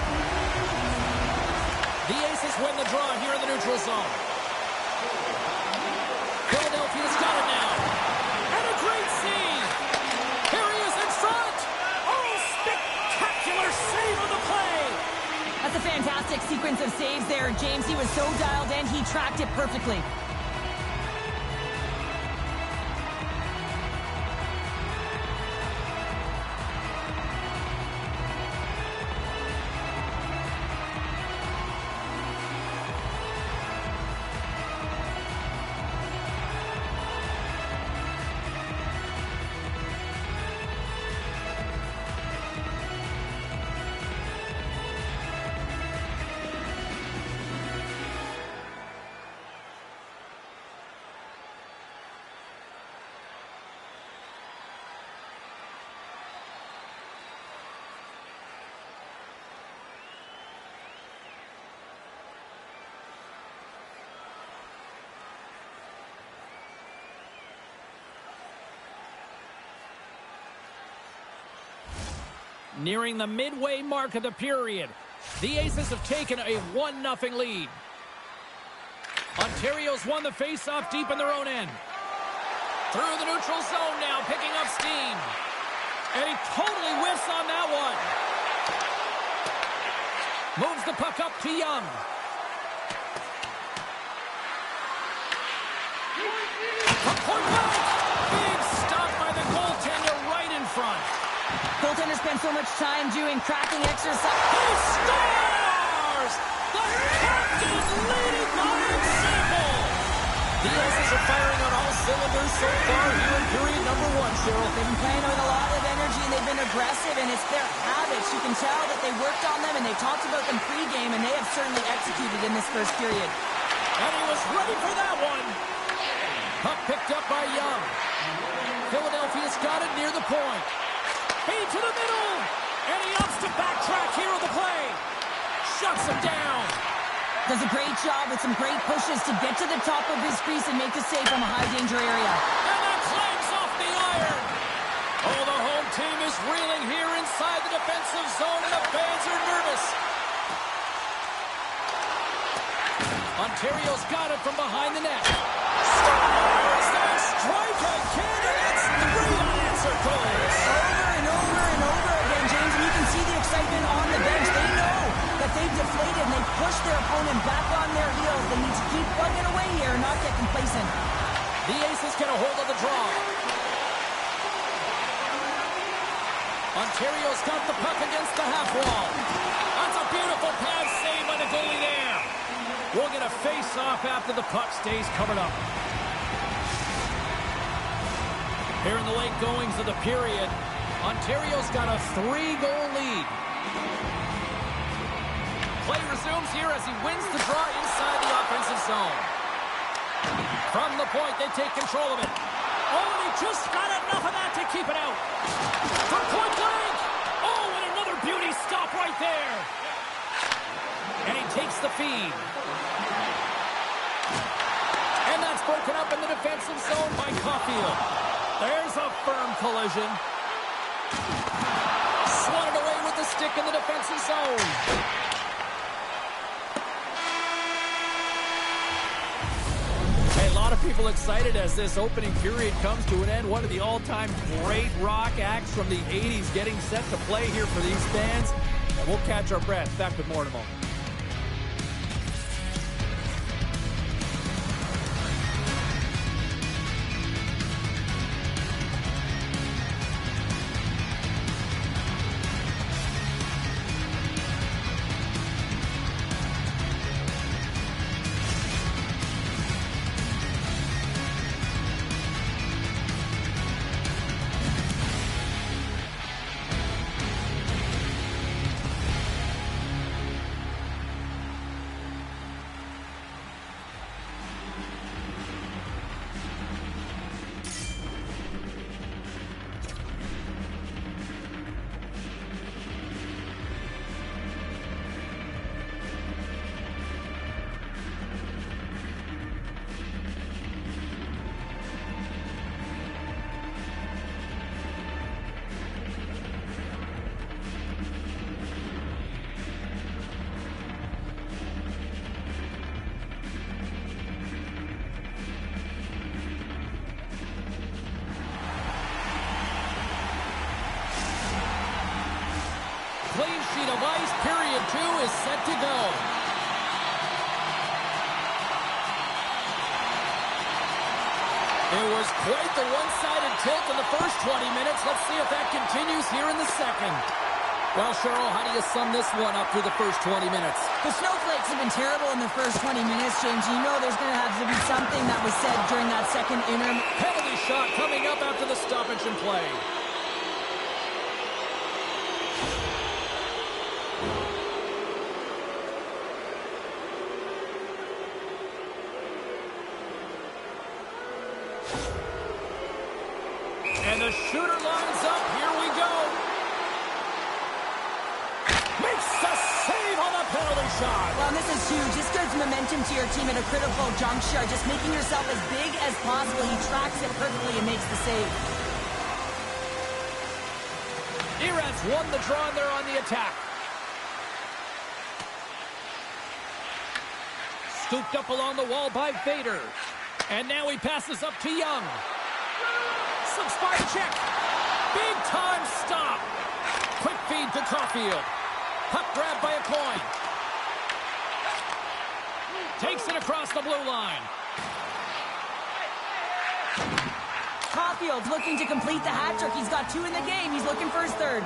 The Aces win the draw here in the neutral zone. Philadelphia's got it now. And a great save. Here he is in front. Oh, spectacular save on the play. That's a fantastic sequence of saves there, James. He was so dialed in, he tracked it perfectly. Nearing the midway mark of the period, the Aces have taken a 1-0 lead. Ontario's won the faceoff deep in their own end. Through the neutral zone now, picking up steam. And he totally whiffs on that one. Moves the puck up to Young. From point blank. Big stop by the goaltender right in front. Goaltender spent so much time doing cracking exercise. He scores! The captain leading by example! The Aces are firing on all cylinders so far here in period number 1, Cheryl. They've been playing with a lot of energy, and they've been aggressive, and it's their habits. You can tell that they worked on them, and they talked about them pre-game, and they have certainly executed in this first period. And he was ready for that one. Puck picked up by Young. Philadelphia's got it near the point. Feed to the middle, and he opts to backtrack here on the play. Shuts him down. Does a great job with some great pushes to get to the top of his crease and make the save from a high-danger area. And that clanks off the iron. Oh, the home team is reeling here inside the defensive zone, and the fans are nervous. Ontario's got it from behind the net. Scores! That strikeout candidates! 3 unanswered goals! Over and over and over again, James, and you can see the excitement on the bench. They know that they've deflated and they've pushed their opponent back on their heels. They need to keep plugging away here and not get complacent. The Aces get a hold of the draw. Ontario's got the puck against the half wall. That's a beautiful pass save by the goalie there. We'll get a face-off after the puck stays covered up. Here in the late goings of the period, Ontario's got a 3-goal lead. Play resumes here as he wins the draw inside the offensive zone. From the point, they take control of it. Oh, and he just got enough of that to keep it out. From point blank. Oh, and another beauty stop right there. And he takes the feed. And that's broken up in the defensive zone by Caulfield. There's a firm collision. Swatted away with the stick in the defensive zone. A lot of people excited as this opening period comes to an end. One of the all-time great rock acts from the 80s getting set to play here for these fans. And we'll catch our breath. Back with more in a moment. Clean sheet of ice, period 2 is set to go. It was quite the one-sided tilt in the first 20 minutes. Let's see if that continues here in the second. Well, Cheryl, how do you sum this one up through the first 20 minutes? The Snowflakes have been terrible in the first 20 minutes, James. You know there's going to have to be something that was said during that second interim. Penalty shot coming up after the stoppage in play. And the shooter lines up. Here we go. Makes the save on the penalty shot. Well, this is huge. This gives momentum to your team at a critical juncture. Just making yourself as big as possible. He tracks it perfectly and makes the save. Iran's won the draw and they're on the attack. Scooped up along the wall by Vader. And now he passes up to Young. Some spine check. Big time stop. Quick feed to Caulfield. Puck grabbed by a coin. Takes it across the blue line. Caulfield's looking to complete the hat trick. He's got 2 in the game. He's looking for his 3rd.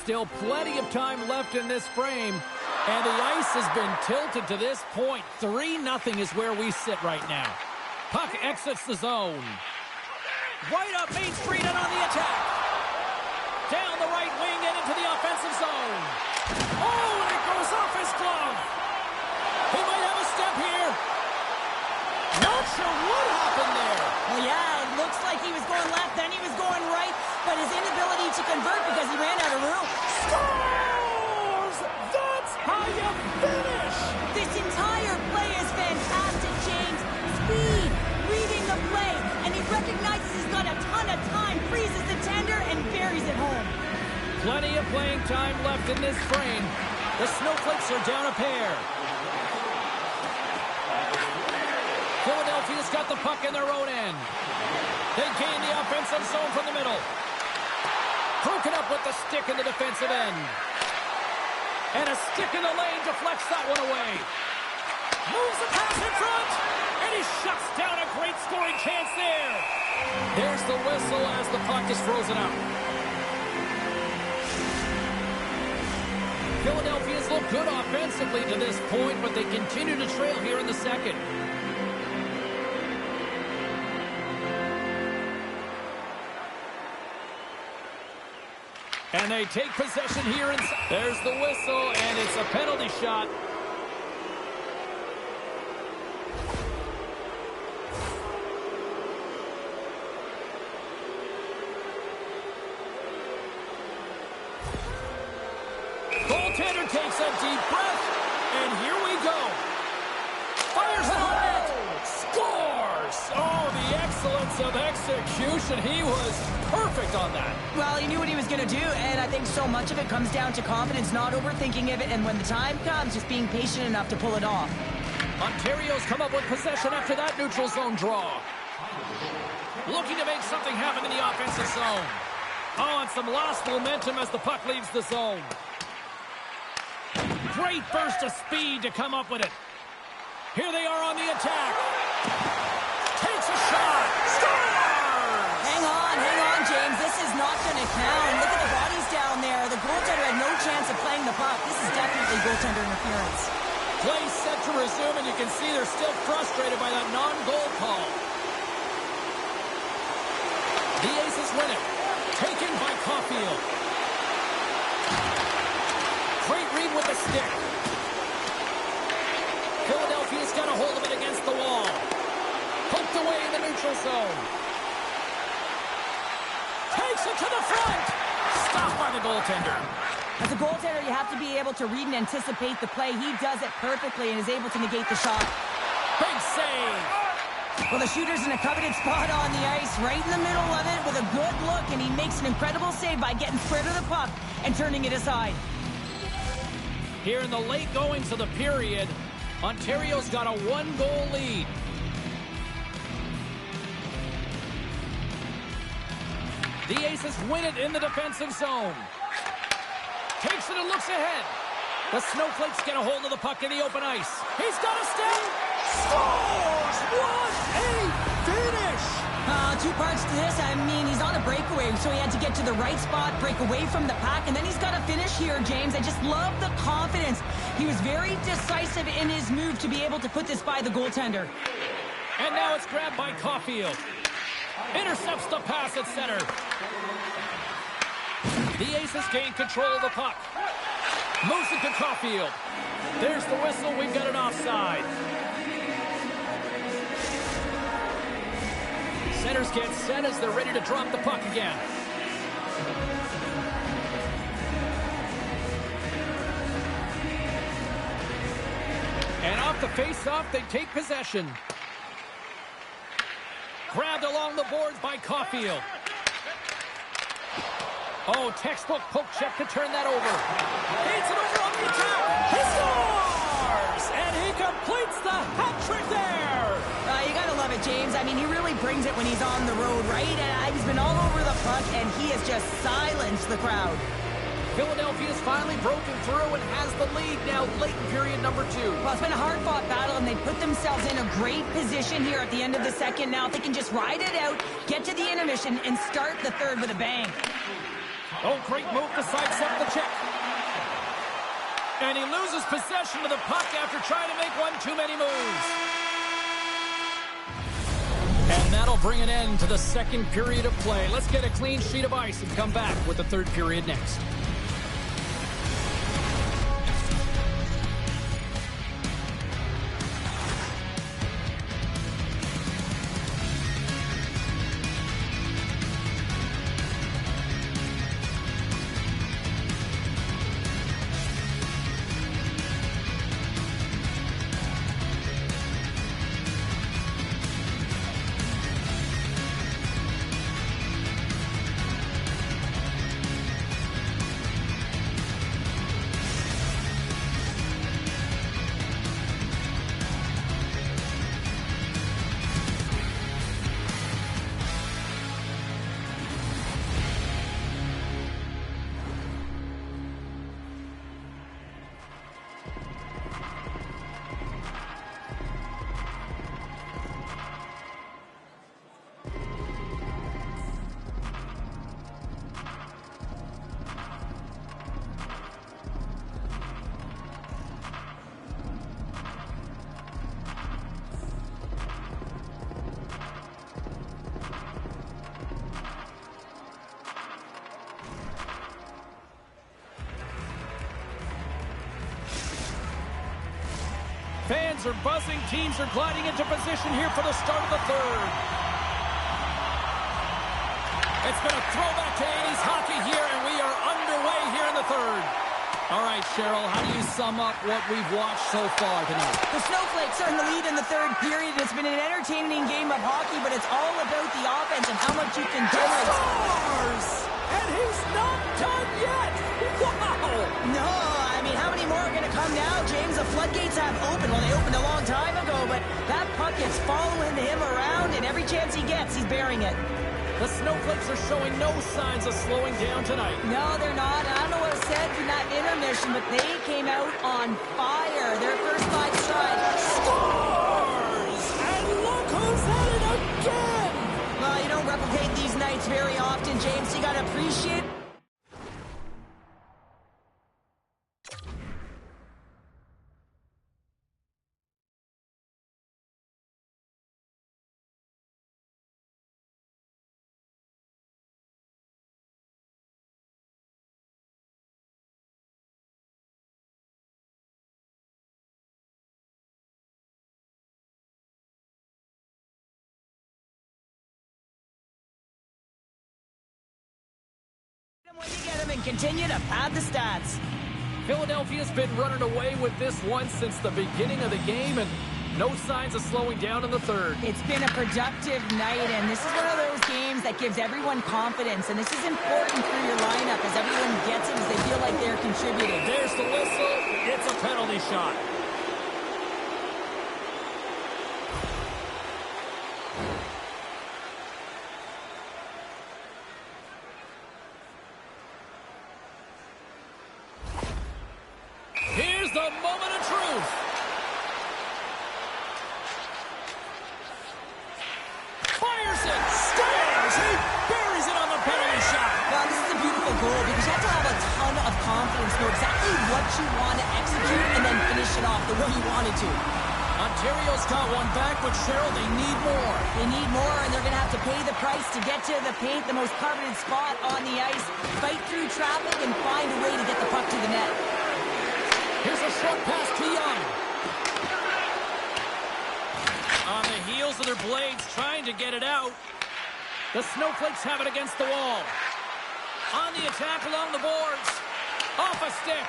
Still plenty of time left in this frame. And the ice has been tilted to this point. 3-0 is where we sit right now. Puck exits the zone. Right up Main Street and on the attack. Down the right wing and into the offensive zone. Oh, and it goes off his glove. He might have a step here. Not sure what happened there. Well, yeah, it looks like he was going left, then he was going right, but his inability to convert because he ran out of room. Scores! That's how you finish! This entire play is fantastic, James. Speed, reading the play, and he recognizes he's got a ton of time, freezes the tender, and buries it home. Plenty of playing time left in this frame. The Snowflakes are down a pair. Philadelphia's got the puck in their own end. They gain the offensive zone from the middle. Broken up with the stick in the defensive end. And a stick in the lane deflects that one away. Moves the pass in front. And he shuts down a great scoring chance there. There's the whistle as the puck is frozen up. Philadelphia's looked good offensively to this point, but they continue to trail here in the second. And they take possession here. There's the whistle, and it's a penalty shot. Goaltender takes a deep breath, and here we go. Fires it on net. Scores! Oh, the excellence of execution. He was perfect on that. Well, he knew what he was going to do, and I think so much of it comes down to confidence, not overthinking of it, and when the time comes, just being patient enough to pull it off. Ontario's come up with possession after that neutral zone draw. Looking to make something happen in the offensive zone. Oh, and some lost momentum as the puck leaves the zone. Great burst of speed to come up with it. Here they are on the attack. Takes a shot. Scores! Hang on, James. This is not going to count. Look at the bodies down there. The goaltender had no chance of playing the puck. This is definitely goaltender interference. Play set to resume, and you can see they're still frustrated by that non-goal call. The Aces win it. Taken by Caulfield. Great read with the stick. Philadelphia's got a hold of it against the wall. Poked away in the neutral zone. Takes it to the front. Stopped by the goaltender. As a goaltender, you have to be able to read and anticipate the play. He does it perfectly and is able to negate the shot. Big save. Well, the shooter's in a coveted spot on the ice, right in the middle of it with a good look, and he makes an incredible save by getting square to the puck and turning it aside. Here in the late goings of the period, Ontario's got a one-goal lead. The Aces win it in the defensive zone. Takes it and looks ahead. The Snowflakes get a hold of the puck in the open ice. He's got a step. Scores! What a finish! Two parts to this. I mean, he's on a breakaway, so he had to get to the right spot, break away from the pack, and then he's got to finish here, James. I just love the confidence. He was very decisive in his move to be able to put this by the goaltender. And now it's grabbed by Caulfield. Intercepts the pass at center. The Aces gain control of the puck. Moves it to Caulfield. There's the whistle. We've got an offside. Centers get set as they're ready to drop the puck again. And off the face-off, they take possession. Grabbed along the boards by Caulfield. Oh, textbook poke check to turn that over. He's it over on the attack. He scores! And he completes the hat trick there. You gotta love it, James. I mean, he really brings it when he's on the road, right? And he's been all over the puck, and he has just silenced the crowd. Philadelphia's finally broken through and has the lead now late in period number 2. Well, it's been a hard-fought battle, and they put themselves in a great position here at the end of the second. Now, if they can just ride it out, get to the intermission, and start the third with a bang. Oh, great move to sidestep the check. And he loses possession of the puck after trying to make one too many moves. And that'll bring an end to the second period of play. Let's get a clean sheet of ice and come back with the third period next. horns are buzzing. Teams are gliding into position here for the start of the third. It's been a throwback to 80s hockey here, and we are underway here in the third. All right, Cheryl, how do you sum up what we've watched so far tonight? The Snowflakes are in the lead in the third period. It's been an entertaining game of hockey, but it's all about the offense and how much you can do. Scores! And he's not done yet! Wow! No, I mean, how many more are going to come now, James? The floodgates have opened. Well, they opened a long time ago, but that puck is following him around, and every chance he gets, he's burying it. The Snowflakes are showing no signs of slowing down tonight. No, they're not. I don't know what was said in that intermission, but they came out on fire. Their first 5 strides. Scores! And look who's at it again! Well, you don't replicate these nights very often, James. You got to appreciate it. When you get them and continue to pad the stats. Philadelphia's been running away with this one since the beginning of the game, and no signs of slowing down in the third. It's been a productive night, and this is one of those games that gives everyone confidence, and this is important for your lineup as everyone gets it, as they feel like they're contributing. There's the whistle. It's a penalty shot. Here's the moment of truth. Fires it. Scores. He buries it on the penalty shot. Well, this is a beautiful goal because you have to have a ton of confidence, know exactly what you want to execute, and then finish it off the way you wanted to. Ontario's got one back, but Cheryl, they need more. They need more, and they're going to have to pay the price to get to the paint, the most coveted spot on the ice, fight through traffic, and find a way to get the puck to the net. Here's a short pass to Young. On the heels of their blades, trying to get it out. The Snowflakes have it against the wall. On the attack along the boards. Off a stick.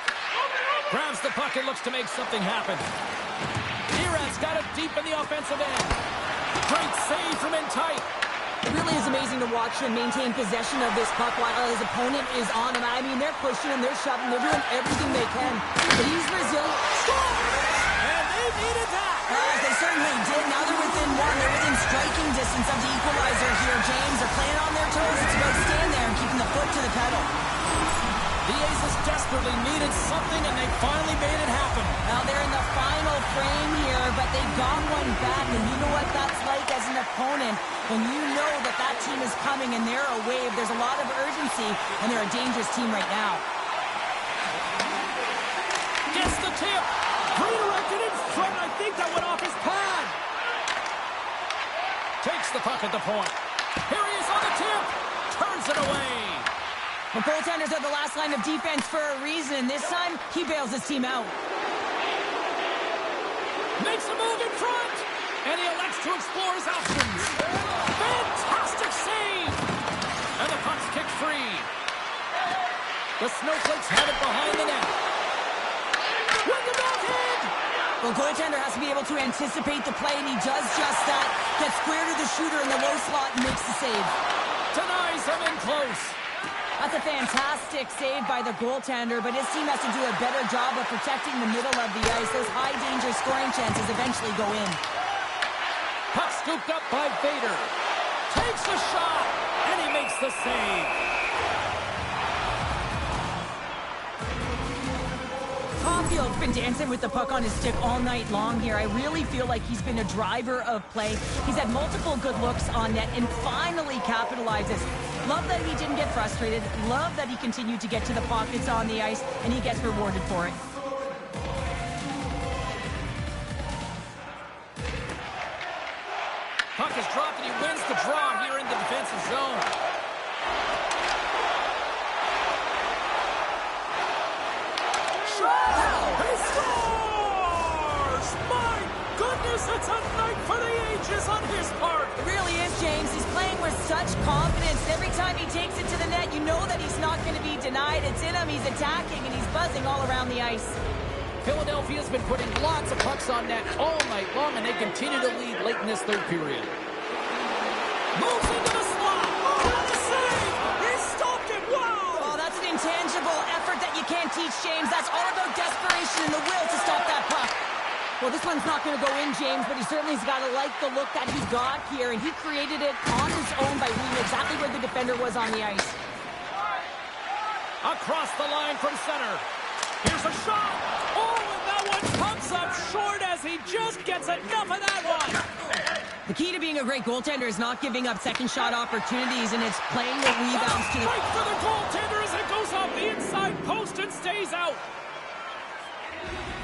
Grabs the puck and looks to make something happen. Diraz's got it deep in the offensive end. Great save from in tight. It really is amazing to watch him maintain possession of this puck while his opponent is on him. I mean, they're pushing him, they're shoving, they're doing everything they can. But he's resilient. And they needed that. They certainly did. Now they're within one. They're within striking distance of the equalizer here, James. They're playing on their toes. It's about staying there and keeping the foot to the pedal. The Aces desperately needed something, and they finally made it happen. Now they're in the final frame here, but they got one back, and you know what that's like as an opponent. When you know that that team is coming and they're a wave, there's a lot of urgency, and they're a dangerous team right now. Gets the tip. Redirected in front. I think that went off his pad. Takes the puck at the point. Here he is on the tip. Turns it away. The goaltenders are the last line of defense for a reason. This time, he bails his team out. Makes a move in front. And he elects to explore his options. Fantastic save. And the puck's kicked free. The Snowflakes have it behind the net. With the backhand. Well, goaltender has to be able to anticipate the play, and he does just that. Gets square to the shooter in the low slot and makes the save. Denies him in close. That's a fantastic save by the goaltender, but his team has to do a better job of protecting the middle of the ice. Those high-danger scoring chances eventually go in. Puck scooped up by Vader. Takes a shot, and he makes the save. Caulfield's been dancing with the puck on his stick all night long here. I really feel like he's been a driver of play. He's had multiple good looks on net and finally capitalizes. Love that he didn't get frustrated. Love that he continued to get to the pockets on the ice, and he gets rewarded for it. Puck is dropped, and he wins the draw here in the defensive zone. He scores! My It's a night for the ages on his part. It really is, James. He's playing with such confidence. Every time he takes it to the net, you know that he's not going to be denied. It's in him. He's attacking, and he's buzzing all around the ice. Philadelphia's been putting lots of pucks on net all night long, and they continue to lead late in this third period. Moves into the slot. Oh, what a save! He stopped it. Wow! Oh, that's an intangible effort that you can't teach, James. That's all about desperation and the will to stop that puck. Well, this one's not going to go in, James, but he certainly's got to like the look that he got here, and he created it on his own by reading exactly where the defender was on the ice. Across the line from center. Here's a shot. Oh, and that one comes up short as he just gets enough of that one. The key to being a great goaltender is not giving up second shot opportunities, and it's playing the rebounds to the... Right for the goaltender as it goes off the inside post and stays out.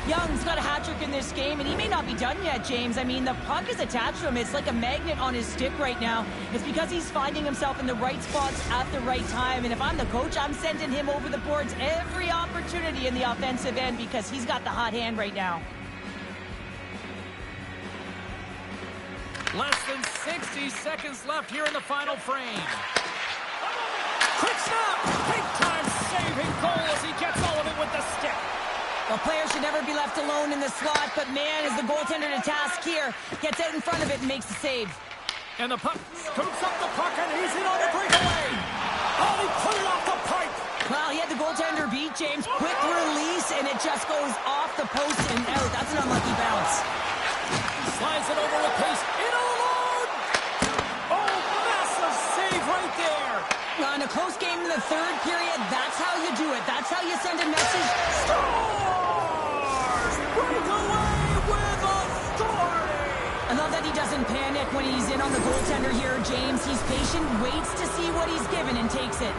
Young's got a hat trick in this game, and he may not be done yet, James. I mean, the puck is attached to him. It's like a magnet on his stick right now. It's because he's finding himself in the right spots at the right time. And if I'm the coach, I'm sending him over the boards every opportunity in the offensive end because he's got the hot hand right now. Less than 60 seconds left here in the final frame. Quick snap! Big time saving goal as he gets all of it with the stick. Well, players should never be left alone in the slot, but man, is the goaltender to task here. Gets out in front of it and makes the save. And the puck scoops up the puck, and he's in on the breakaway. Oh, he put it off the pipe. Well, he had the goaltender beat, James. Quick release, and it just goes off the post and out. That's an unlucky bounce. Slides it over with pace. In alone. Oh, massive save right there. In a close game in the third period, that's how you do it. That's how you send a message. Scores! Breakaway with authority! I love that he doesn't panic when he's in on the goaltender here, James. He's patient, waits to see what he's given, and takes it.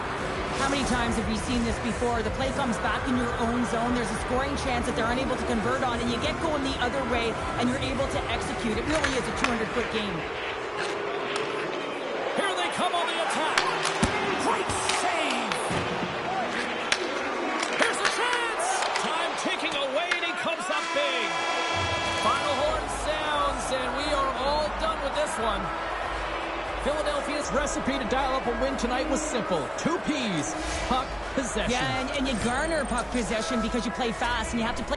How many times have we seen this before? The play comes back in your own zone. There's a scoring chance that they're unable to convert on, and you get going the other way, and you're able to execute. It really is a 200-foot game. Here they come on the attack. Great save! Here's a chance! Time ticking away, and he comes up big. Final horn sounds, and we are all done with this one. Philadelphia's recipe to dial up a win tonight was simple. 2 P's. Puck possession. Yeah, and you garner puck possession because you play fast, and you have to play...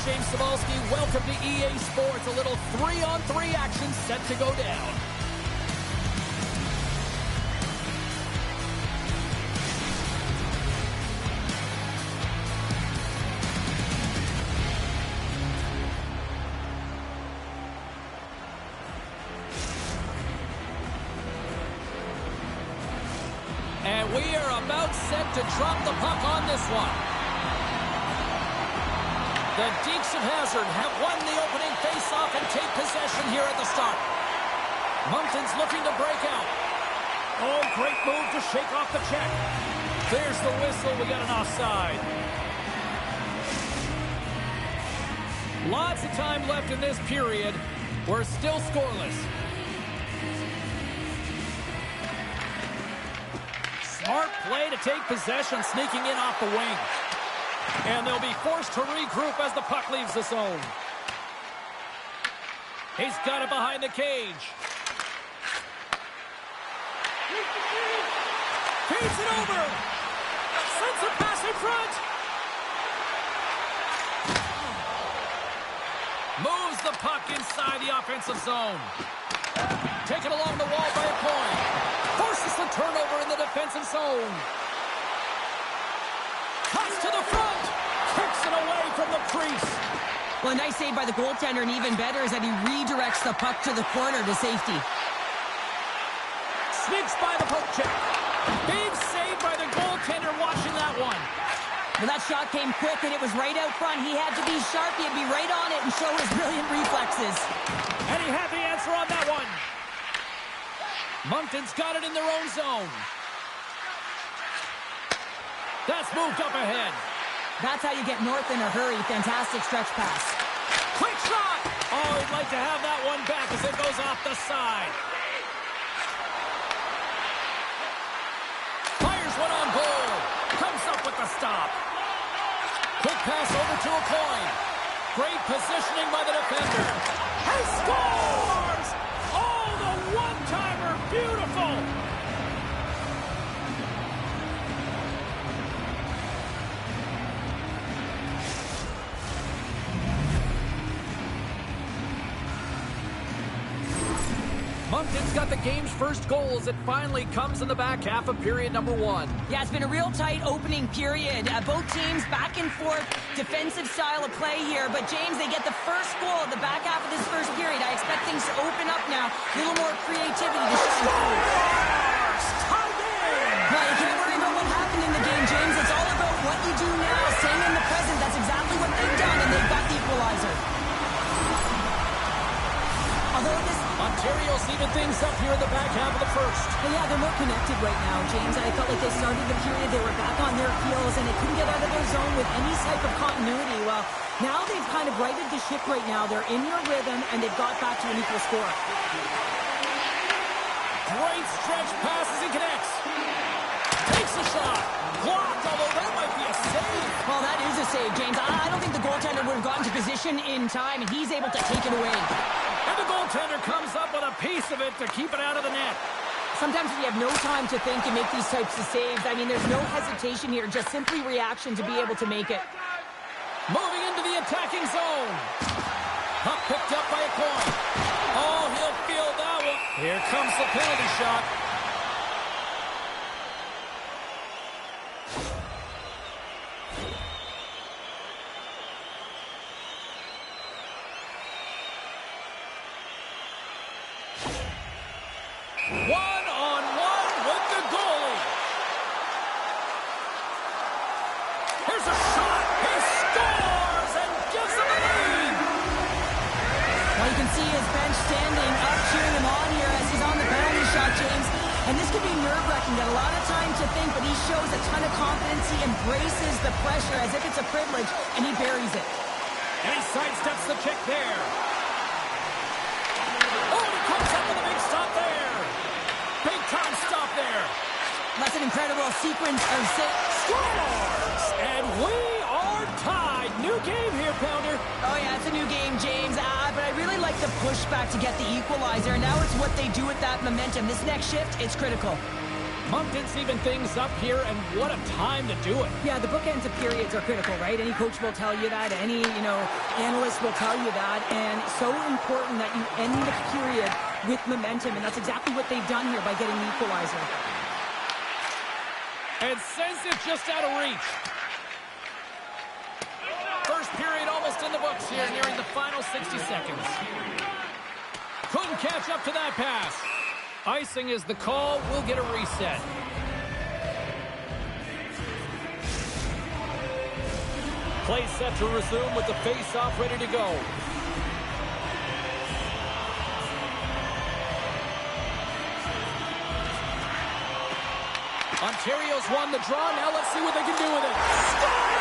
James Cybulski. Welcome to EA Sports. A little 3-on-3 action set to go down. And we are about set to drop the puck on this one. The Deeks of Hazard have won the opening face-off and take possession here at the start. Moncton's looking to break out. Oh, great move to shake off the check. There's the whistle. We got an offside. Lots of time left in this period. We're still scoreless. Smart play to take possession, sneaking in off the wing. And they'll be forced to regroup as the puck leaves the zone. He's got it behind the cage. Feeds it over. Sends a pass in front. Moves the puck inside the offensive zone. Taken along the wall by a point. Forces the turnover in the defensive zone. Cuts to the front. Kicks it away from the crease. Well, a nice save by the goaltender, and even better is that he redirects the puck to the corner to safety. Sneaks by the poke check. Big save by the goaltender watching that one. Well, that shot came quick, and it was right out front. He had to be sharp. He had to be right on it and show his brilliant reflexes. And he had the answer on that one. Moncton's got it in their own zone. That's moved up ahead. That's how you get north in a hurry. Fantastic stretch pass. Quick shot! Oh, he'd like to have that one back as it goes off the side. Fires one on goal. Comes up with the stop. Quick pass over to a coin. Great positioning by the defender. He scores! Oh, the one-timer. Beautiful. Moncton's got the game's first goal as it finally comes in the back half of period number 1. Yeah, it's been a real tight opening period. Both teams back and forth, defensive style of play here. But, James, they get the first goal at the back half of this first period. I expect things to open up now. A little more creativity to shine through. Tied in! Well, you can't worry about what happened in the game, James. It's all about what you do now, staying in the present. That's exactly what they've done, and they've got the equalizer. Although this... Ontario's even things up here in the back half of the first. Well, yeah, they're more connected right now, James. I felt like they started the period, they were back on their heels, and they couldn't get out of their zone with any type of continuity. Well, now they've kind of righted the ship right now. They're in their rhythm, and they've got back to an equal score. Great stretch pass as he connects. Takes a shot. Blocked, although that might be a save. Well, that is a save, James. I don't think the goaltender would have gotten to position in time, and he's able to take it away. And the goaltender comes up with a piece of it to keep it out of the net. Sometimes when you have no time to think and make these types of saves, I mean, there's no hesitation here, just simply reaction to be able to make it. Moving into the attacking zone. Puck picked up by a coin. Oh, he'll feel that one. Here comes the penalty shot. One-on-one with the goalie. Here's a shot. He scores and gives him a lead. Well, you can see his bench standing up, cheering him on here as he's on the penalty shot, James. And this could be nerve-wracking. Got a lot of time to think, but he shows a ton of confidence. He embraces the pressure as if it's a privilege, and he buries it. And he sidesteps the kick there. Oh, he comes up with a big stop there. Big time stop there. That's an incredible sequence of Scores! And we are tied. New game here, Pounder. Oh, yeah, it's a new game, James. But I really like the pushback to get the equalizer. Now it's what they do with that momentum. This next shift, it's critical. Moncton's even things up here, and what a time to do it. Yeah, the bookends of periods are critical, right? Any coach will tell you that. Any, analyst will tell you that. And it's so important that you end the period with momentum, and that's exactly what they've done here by getting the equalizer. And sends it just out of reach. First period almost in the books here, nearing the final 60 seconds. Couldn't catch up to that pass. Icing is the call. We'll get a reset. Play set to resume with the face-off ready to go. Ontario's won the draw. Now let's see what they can do with it. Scores!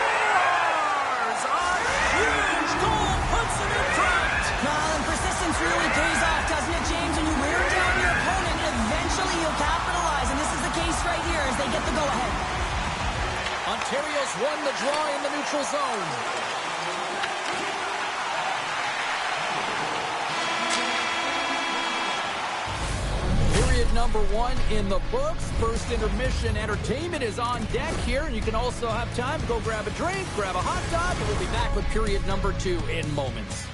A huge goal puts them in front. Well, and persistence really pays off, doesn't it, James? When you wear down your opponent, eventually you'll capitalize, and this is the case right here as they get the go-ahead. Ontario's won the draw in the neutral zone. Period number 1 in the books. First intermission entertainment is on deck here, and you can also have time to go grab a drink, grab a hot dog, and we'll be back with period number 2 in moments.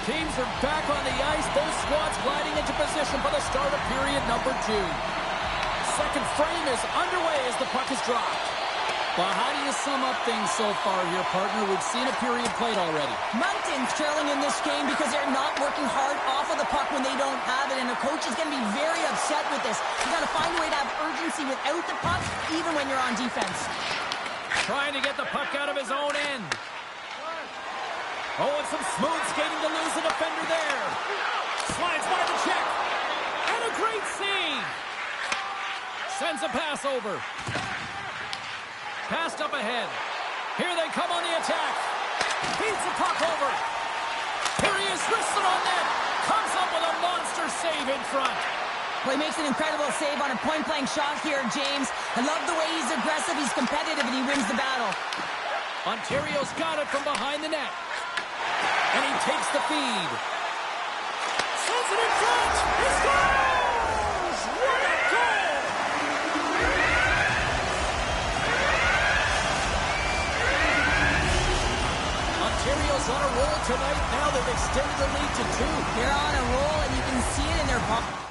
Teams are back on the ice. Both squads gliding into position for the start of period number 2. Second frame is underway as the puck is dropped. Well, how do you sum up things so far here, partner? We've seen a period played already. Moncton's trailing in this game because they're not working hard off of the puck when they don't have it, and the coach is going to be very upset with this. You got to find a way to have urgency without the puck, even when you're on defense. Trying to get the puck out of his own end. Oh, and some smooth skating to lose a defender there. Slides by the check. And a great save. Sends a pass over. Passed up ahead. Here they come on the attack. Beats the puck over. Here he is, wristed on net. Comes up with a monster save in front. Well, he makes an incredible save on a point-blank shot here, James. I love the way he's aggressive, he's competitive, and he wins the battle. Ontario's got it from behind the net. And he takes the feed. Sends it in front. He scores! What a goal! Ontario's on a roll tonight. Now they've extended the lead to 2. They're on a roll, and you can see it in their ball.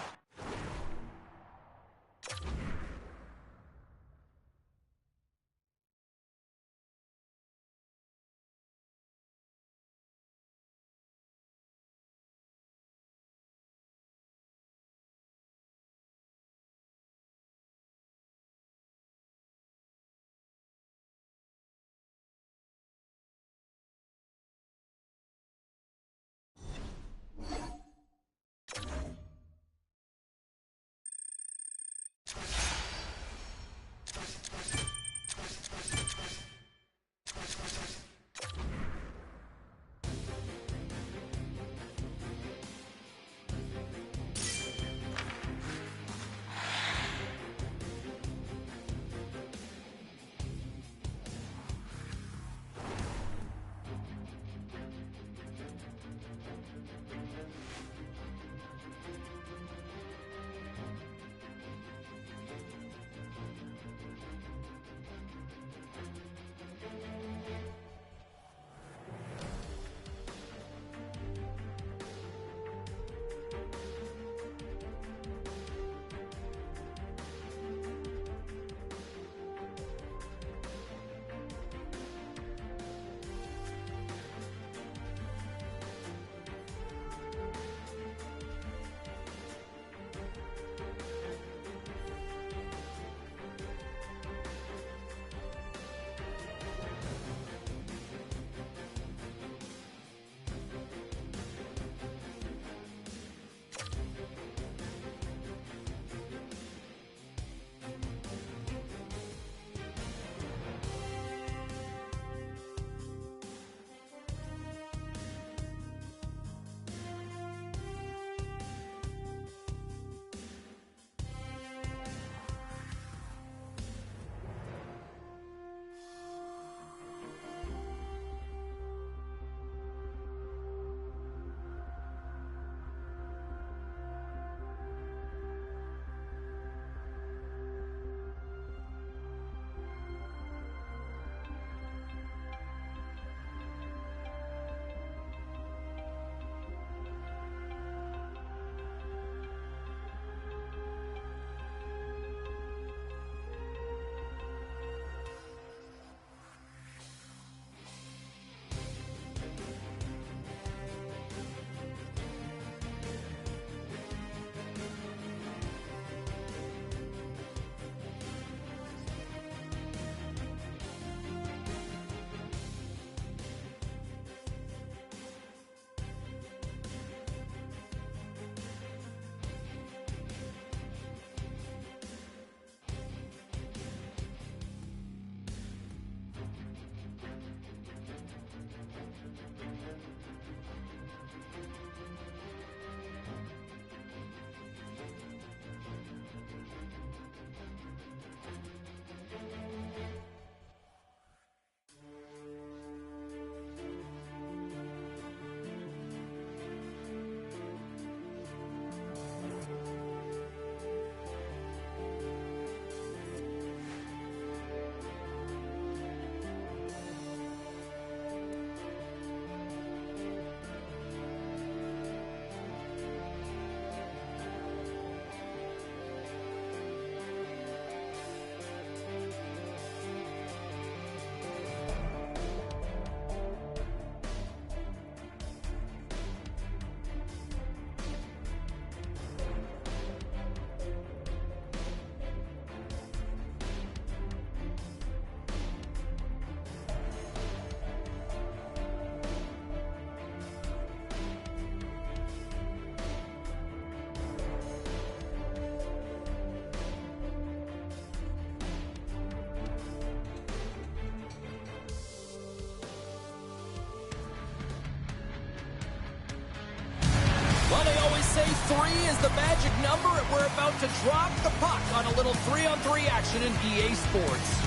say 3 is the magic number, and we're about to drop the puck on a little 3-on-3 action in EA Sports.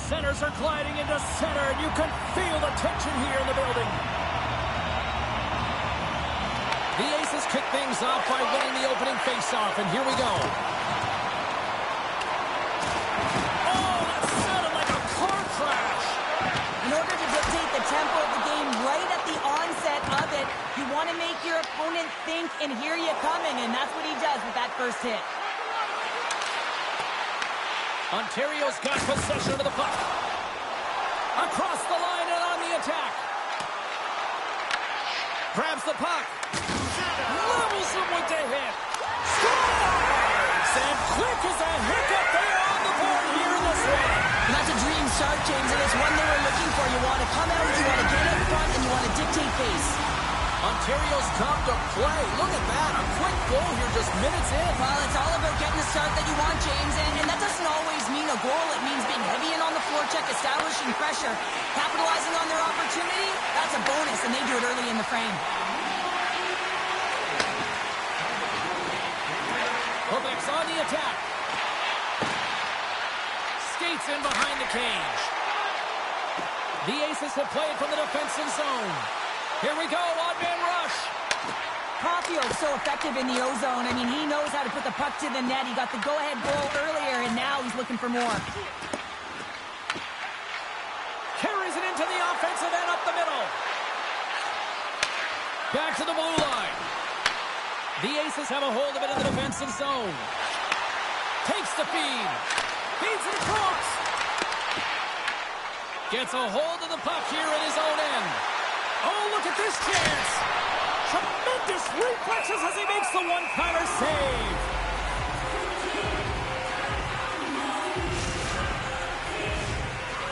Centers are gliding into center, and you can feel the tension here in the building. The Aces kick things off by winning the opening faceoff, and here we go. Oh, that sounded like a car crash. In order to dictate the tempo of the game right at the onset of it, you want to make your opponent think and hear you coming, and that's what he does with that first hit. Ontario's got possession of the puck. Across the line and on the attack. Grabs the puck. Levels him with the hit. Scores! And quick as a hiccup, they are on the board here in this one. And that's a dream start, James, and it's one they were looking for. You want to come out, you want to get in front, and you want to dictate pace. Ontario's come to play. Look at that. A quick goal here just minutes in. Well, it's all about getting the start that you want, James, and that doesn't always mean a goal. It means being heavy in on the forecheck, establishing pressure, capitalizing on their opportunity. That's a bonus, and they do it early in the frame. Quebec's on the attack. Skates in behind the cage. The Aces have played from the defensive zone. Here we go, odd-man rush. Caulfield's so effective in the O-zone. I mean, he knows how to put the puck to the net. He got the go-ahead goal earlier, and now he's looking for more. Carries it into the offensive end up the middle. Back to the blue line. The Aces have a hold of it in the defensive zone. Takes the feed. Feeds it across. Gets a hold of the puck here in his own end. Oh, look at this chance. Tremendous reflexes as he makes the one-timer save.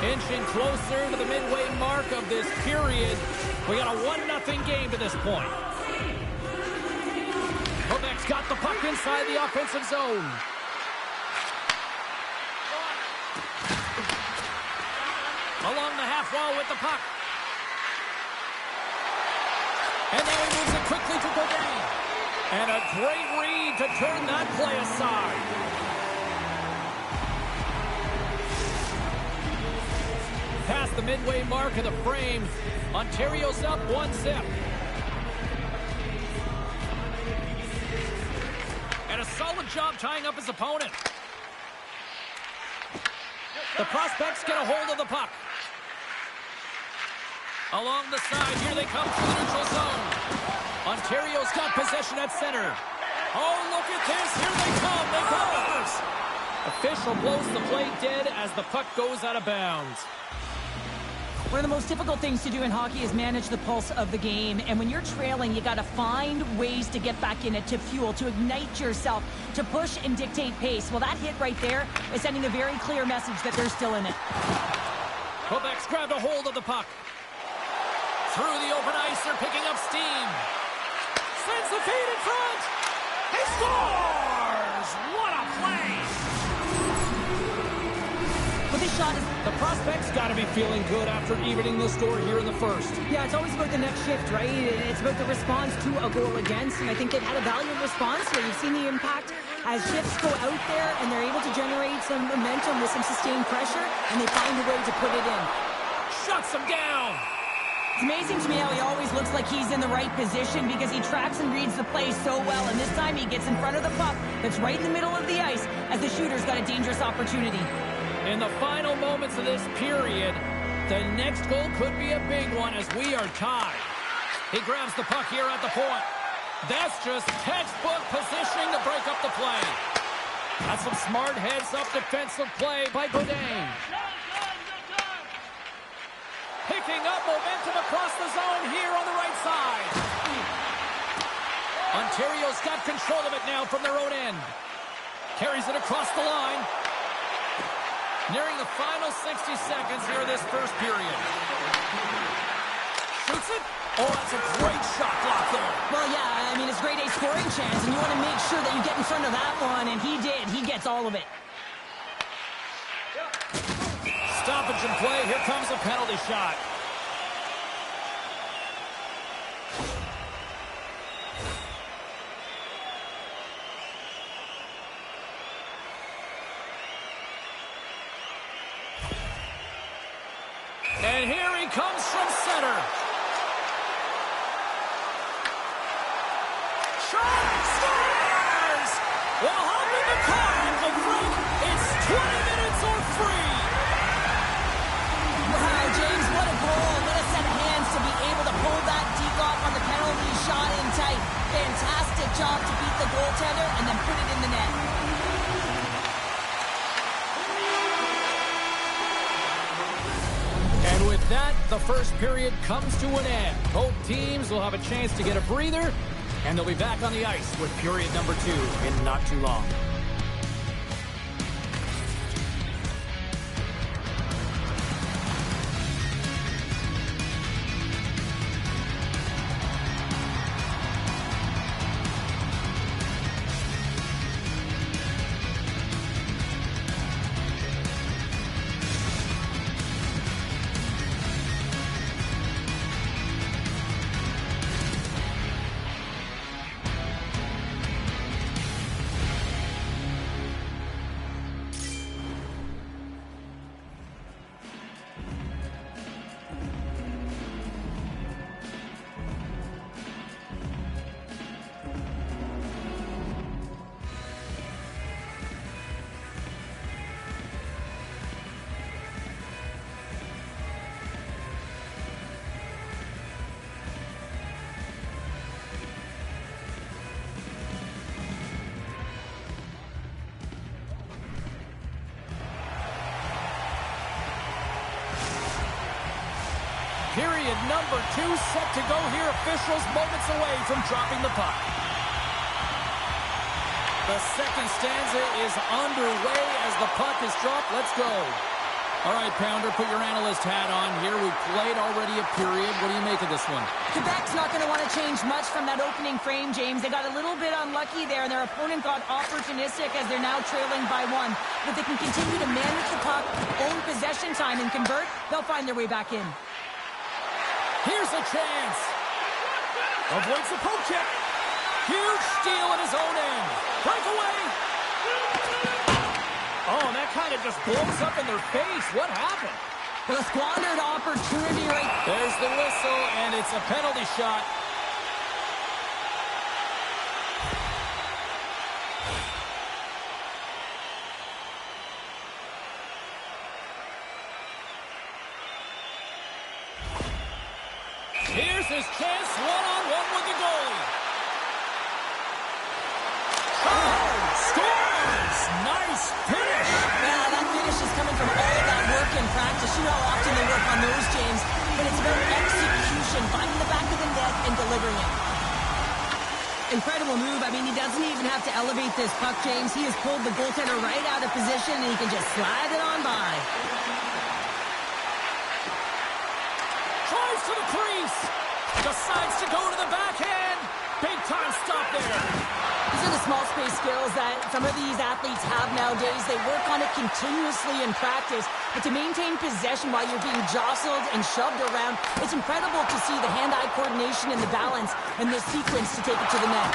Inching closer to the midway mark of this period. We got a 1-0 game to this point. Quebec's got the puck inside the offensive zone. Along the half wall with the puck. And now he moves it quickly to Godin. And a great read to turn that play aside. Past the midway mark of the frame. Ontario's up 1-0. And a solid job tying up his opponent. The prospects get a hold of the puck. Along the side, here they come through the neutral zone. Ontario's got possession at center. Oh, look at this. Here they come. They come ours. Official blows the play dead as the puck goes out of bounds. One of the most difficult things to do in hockey is manage the pulse of the game. And when you're trailing, you got to find ways to get back in it, to fuel, to ignite yourself, to push and dictate pace. Well, that hit right there is sending a very clear message that they're still in it. Quebec's grabbed a hold of the puck. Through the open ice, they're picking up steam. Sends the feed in front. He scores! What a play! But this shot is... The prospects got to be feeling good after evening the score here in the first. Yeah, it's always about the next shift, right? It's about the response to a goal against, and I think they've had a valiant response here. You've seen the impact as shifts go out there, and they're able to generate some momentum with some sustained pressure, and they find a way to put it in. Shuts them down! It's amazing to me how he always looks like he's in the right position because he tracks and reads the play so well, and this time he gets in front of the puck that's right in the middle of the ice as the shooter's got a dangerous opportunity. In the final moments of this period, the next goal could be a big one as we are tied. He grabs the puck here at the point. That's just textbook positioning to break up the play. That's some smart heads-up defensive play by Godin. Picking up momentum across the zone here on the right side. Ontario's got control of it now from their own end. Carries it across the line. Nearing the final 60 seconds here of this first period. Shoots it. Oh, that's a great shot block there. Well, yeah, I mean, it's grade A scoring chance, and you want to make sure that you get in front of that one, and he did. He gets all of it. Stoppage in play. Here comes a penalty shot. And here he comes from center. Shot! Scores! Well, hop in the car, Uncle Frank. It's 20 minutes or free. Wow, James, what a goal. What a set of hands to be able to pull that deke off on the penalty shot in tight. Fantastic job to beat the goaltender and then put it in the net. And with that, the first period comes to an end. Both teams will have a chance to get a breather, and they'll be back on the ice with period number 2 in not too long. Period number 2 set to go here. Officials moments away from dropping the puck. The second stanza is underway as the puck is dropped. Let's go. All right, Pounder, put your analyst hat on here. We played already a period. What do you make of this one? Quebec's not going to want to change much from that opening frame, James. They got a little bit unlucky there, and their opponent got opportunistic as they're now trailing by 1. But they can continue to manage the puck, own possession time, and convert. They'll find their way back in. Here's a chance. Avoids the poke check. Huge steal at his own end. Breakaway. Oh, and that kind of just blows up in their face. What happened? Well, a squandered opportunity right. There's the whistle, and it's a penalty shot. Here's his chance, one-on-one with the goalie. Oh, scores! Nice finish. Yeah, that finish is coming from all that work in practice. You know how often they work on those, James. But it's about execution, finding the back of the net and delivering it. Incredible move. I mean, he doesn't even have to elevate this puck, James. He has pulled the goaltender right out of position, and he can just slide it on by. Drives to the crease. Decides to go to the backhand. Big time stop there. These are the small space skills that some of these athletes have nowadays. They work on it continuously in practice. But to maintain possession while you're being jostled and shoved around, it's incredible to see the hand-eye coordination and the balance and the sequence to take it to the net.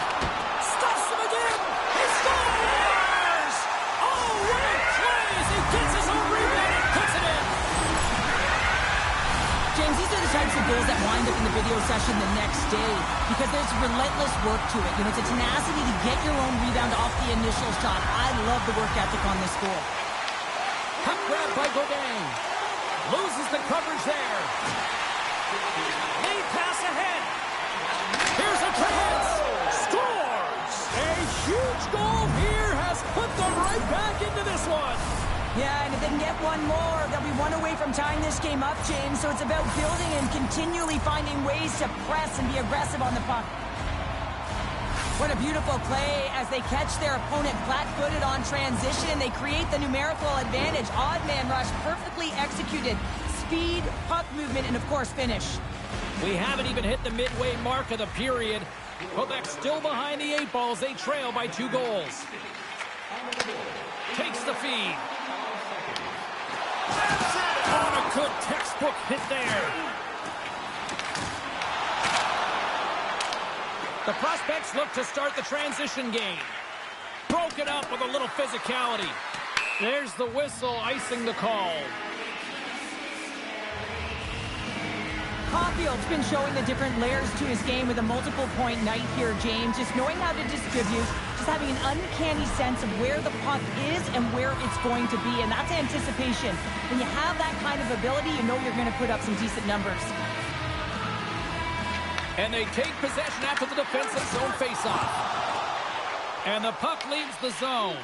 Stuffs him again. He scores! Oh, what a play as he gets his own rebound and puts it in. James, these are the types of goals that wind up in the video session the next day because there's relentless work to it. You know, it's a tenacity to get your own rebound off the initial shot. I love the work ethic on this goal. Puck grab by Godin. Loses the coverage there. Lead pass ahead. Here's a chance. Scores! A huge goal here has put them right back into this one. Yeah, and if they can get one more, they'll be one away from tying this game up, James. So it's about building and continually finding ways to press and be aggressive on the puck. What a beautiful play as they catch their opponent flat-footed on transition. They create the numerical advantage. Odd man rush, perfectly executed. Speed, puck movement, and of course, finish. We haven't even hit the midway mark of the period. Quebec still behind the 8 balls. They trail by 2 goals. Takes the feed. On a good textbook hit there. The prospects look to start the transition game. Broken up with a little physicality. There's the whistle, icing the call. Caulfield's been showing the different layers to his game with a multiple-point night here, James. Just knowing how to distribute, just having an uncanny sense of where the puck is and where it's going to be, and that's anticipation. When you have that kind of ability, you know you're going to put up some decent numbers. And they take possession after the defensive zone faceoff. And the puck leaves the zone.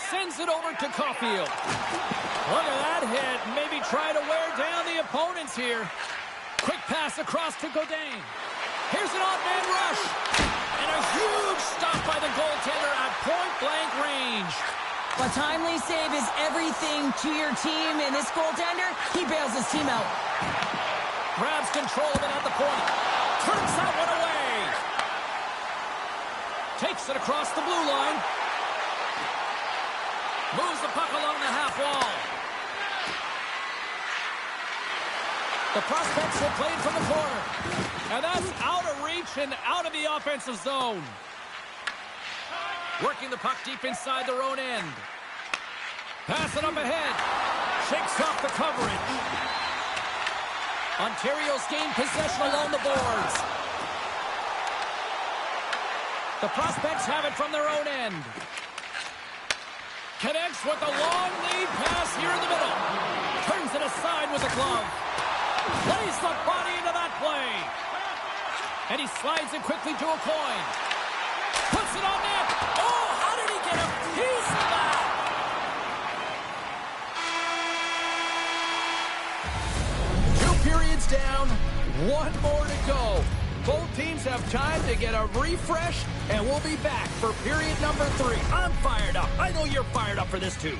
Sends it over to Caulfield. Look at that hit. Maybe try to wear down the opponents here. Quick pass across to Godin. Here's an odd-man rush. And a huge stop by the goaltender at point-blank range. A timely save is everything to your team, and this goaltender, he bails his team out. Grabs control of it at the point. Turns that one away. Takes it across the blue line. Moves the puck along the half wall. The prospects will play it from the corner. And that's out of reach and out of the offensive zone. Working the puck deep inside their own end. Pass it up ahead. Shakes off the coverage. Ontario's gained possession along the boards. The prospects have it from their own end. Connects with a long lead pass here in the middle. Turns it aside with a glove. Plays the body into that play. And he slides it quickly to a coin. Puts it on net. Oh, how did he get a piece of that? Two periods down, 1 more to go. Both teams have time to get a refresh, and we'll be back for period number 3. I'm fired up. I know you're fired up for this too.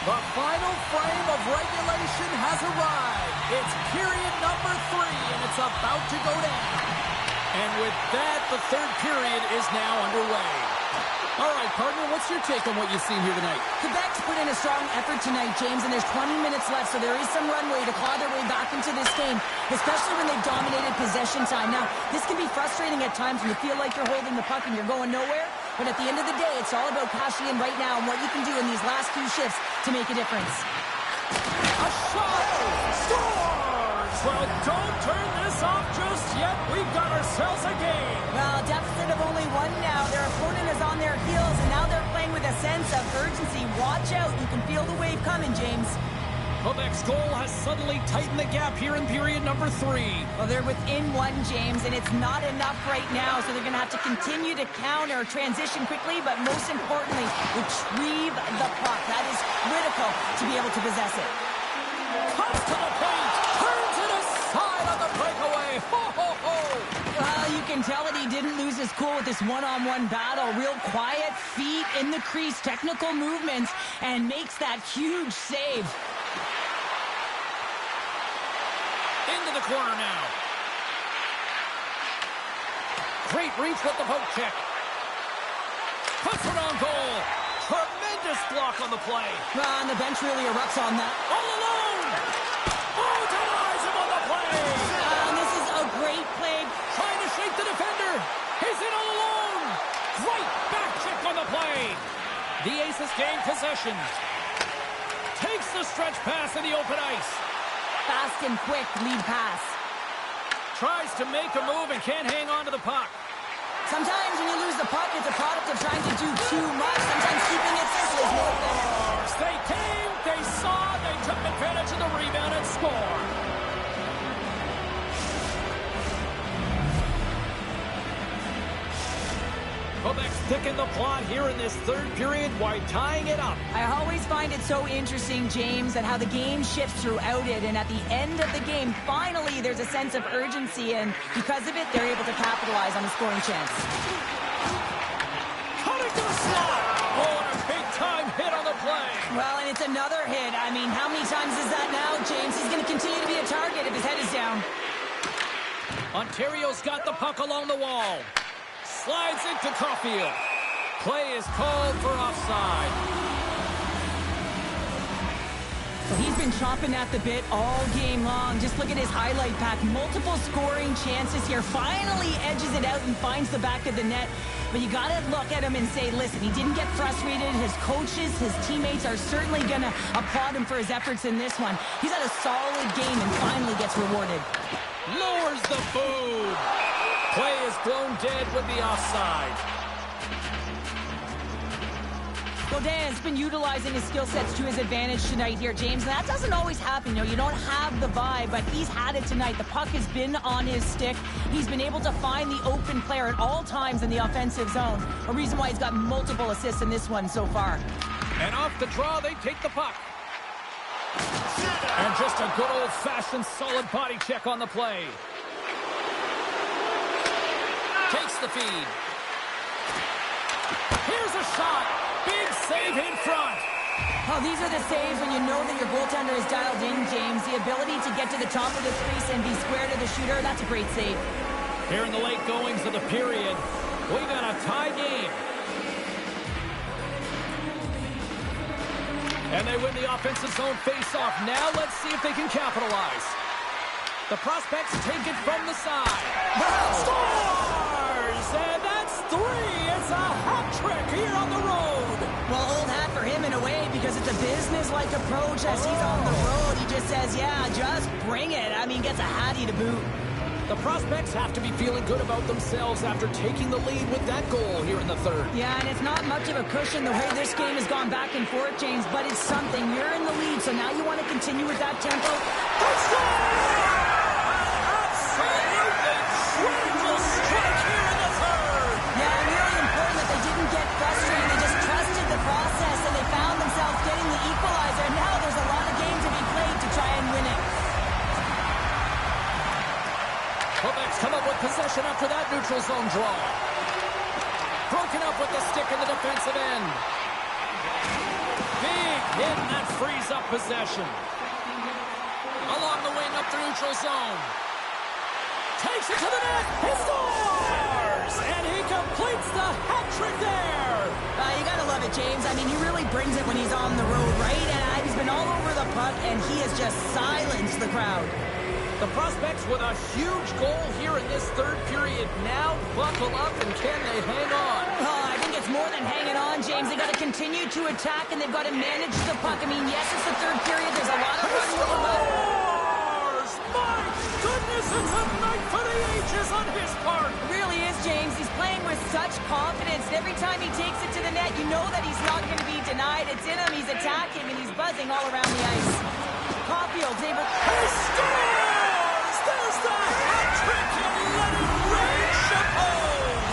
The final frame of regulation has arrived. It's period number 3, and it's about to go down. And with that, the third period is now underway. All right, partner, what's your take on what you've seen here tonight? Quebec's put in a strong effort tonight, James, and there's 20 minutes left, so there is some runway to claw their way back into this game, especially when they've dominated possession time. Now, this can be frustrating at times when you feel like you're holding the puck and you're going nowhere, but at the end of the day, it's all about cashing in right now and what you can do in these last few shifts to make a difference. A shot! Scores! Well, don't turn this off just yet. We've got ourselves a game. Well, deficit of only 1 now. Their opponent is on their heels, and now they're playing with a sense of urgency. Watch out. You can feel the wave coming, James. Quebec's goal has suddenly tightened the gap here in period number 3. Well, they're within 1, James, and it's not enough right now, so they're going to have to continue to counter, transition quickly, but most importantly, retrieve the puck. That is critical to be able to possess it. Comes to the point, turns it aside on the breakaway. Ho, ho, ho! Well, you can tell that he didn't lose his cool with this one-on-one battle. Real quiet, feet in the crease, technical movements, and makes that huge save. Into the corner now. Great reach with the poke check. Puts it on goal. Tremendous block on the play. And the bench really erupts on that. All alone. Oh, denies him on the play. And this is a great play. Trying to shake the defender. He's in all alone. Great back check on the play. The Aces gain possession. Takes the stretch pass in the open ice. Fast and quick lead pass. Tries to make a move and can't hang on to the puck. Sometimes when you lose the puck, it's a product of trying to do too much. Sometimes keeping it simple is more effective. They came, they saw, they took advantage of the rebound and scored. Quebec's picking the plot here in this third period while tying it up. I always find it so interesting, James, and how the game shifts throughout it. And at the end of the game, finally, there's a sense of urgency. And because of it, they're able to capitalize on the scoring chance. Cutting to the slot. Oh, and a big-time hit on the play. Well, and it's another hit. I mean, how many times is that now, James? He's going to continue to be a target if his head is down. Ontario's got the puck along the wall. Slides into Caulfield. Play is called for offside. Well, he's been chomping at the bit all game long. Just look at his highlight pack. Multiple scoring chances here. Finally edges it out and finds the back of the net. But you got to look at him and say, listen, he didn't get frustrated. His coaches, his teammates are certainly going to applaud him for his efforts in this one. He's had a solid game and finally gets rewarded. Lowers the boob. Play is blown dead with the offside. Godin's been utilizing his skill sets to his advantage tonight here, James. And that doesn't always happen. You know, you don't have the vibe, but he's had it tonight. The puck has been on his stick. He's been able to find the open player at all times in the offensive zone. A reason why he's got multiple assists in this one so far. And off the draw, they take the puck. And just a good old-fashioned solid body check on the play. Takes the feed. Here's a shot. Big save in front. Oh, these are the saves when you know that your goaltender is dialed in, James. The ability to get to the top of the crease and be square to the shooter, that's a great save. Here in the late goings of the period, we got a tie game. And they win the offensive zone face-off. Now let's see if they can capitalize. The prospects take it from the side. Scores! And that's 3. It's a hat trick here on the road. Well, old hat for him in a way because it's a business-like approach as he's on the road. He just says, yeah, just bring it. I mean, gets a hattie to boot. The prospects have to be feeling good about themselves after taking the lead with that goal here in the third. Yeah, and it's not much of a cushion the way this game has gone back and forth, James, but it's something. You're in the lead, so now you want to continue with that tempo. Absolutely critical strike here in the third. Yeah, really important that they didn't get frustrated. They just trusted the process, and they found themselves getting the equalizer. And now there's a lot of game to be played to try and win it. Quebec's come up with possession after that neutral zone draw. Broken up with the stick in the defensive end. Big hit, and that frees up possession. Along the wing up the neutral zone. Takes it to the net. He scores! And he completes the hat trick there. You gotta love it, James. I mean, he really brings it when he's on the road, right? And he's been all over the puck, and he has just silenced the crowd. The prospects with a huge goal here in this third period. Now buckle up, and can they hang on? Oh, I think it's more than hanging on, James. They've got to continue to attack, and they've got to manage the puck. I mean, yes, it's the third period. There's a lot of running over, but... Scores! My goodness, it's a night for the ages on his part. It really is, James. He's playing with such confidence. And every time he takes it to the net, you know that he's not going to be denied. It's in him. He's attacking, and he's buzzing all around the ice. Caulfield's able... He scores! There's the hat trick, and let it rain, Chapeau!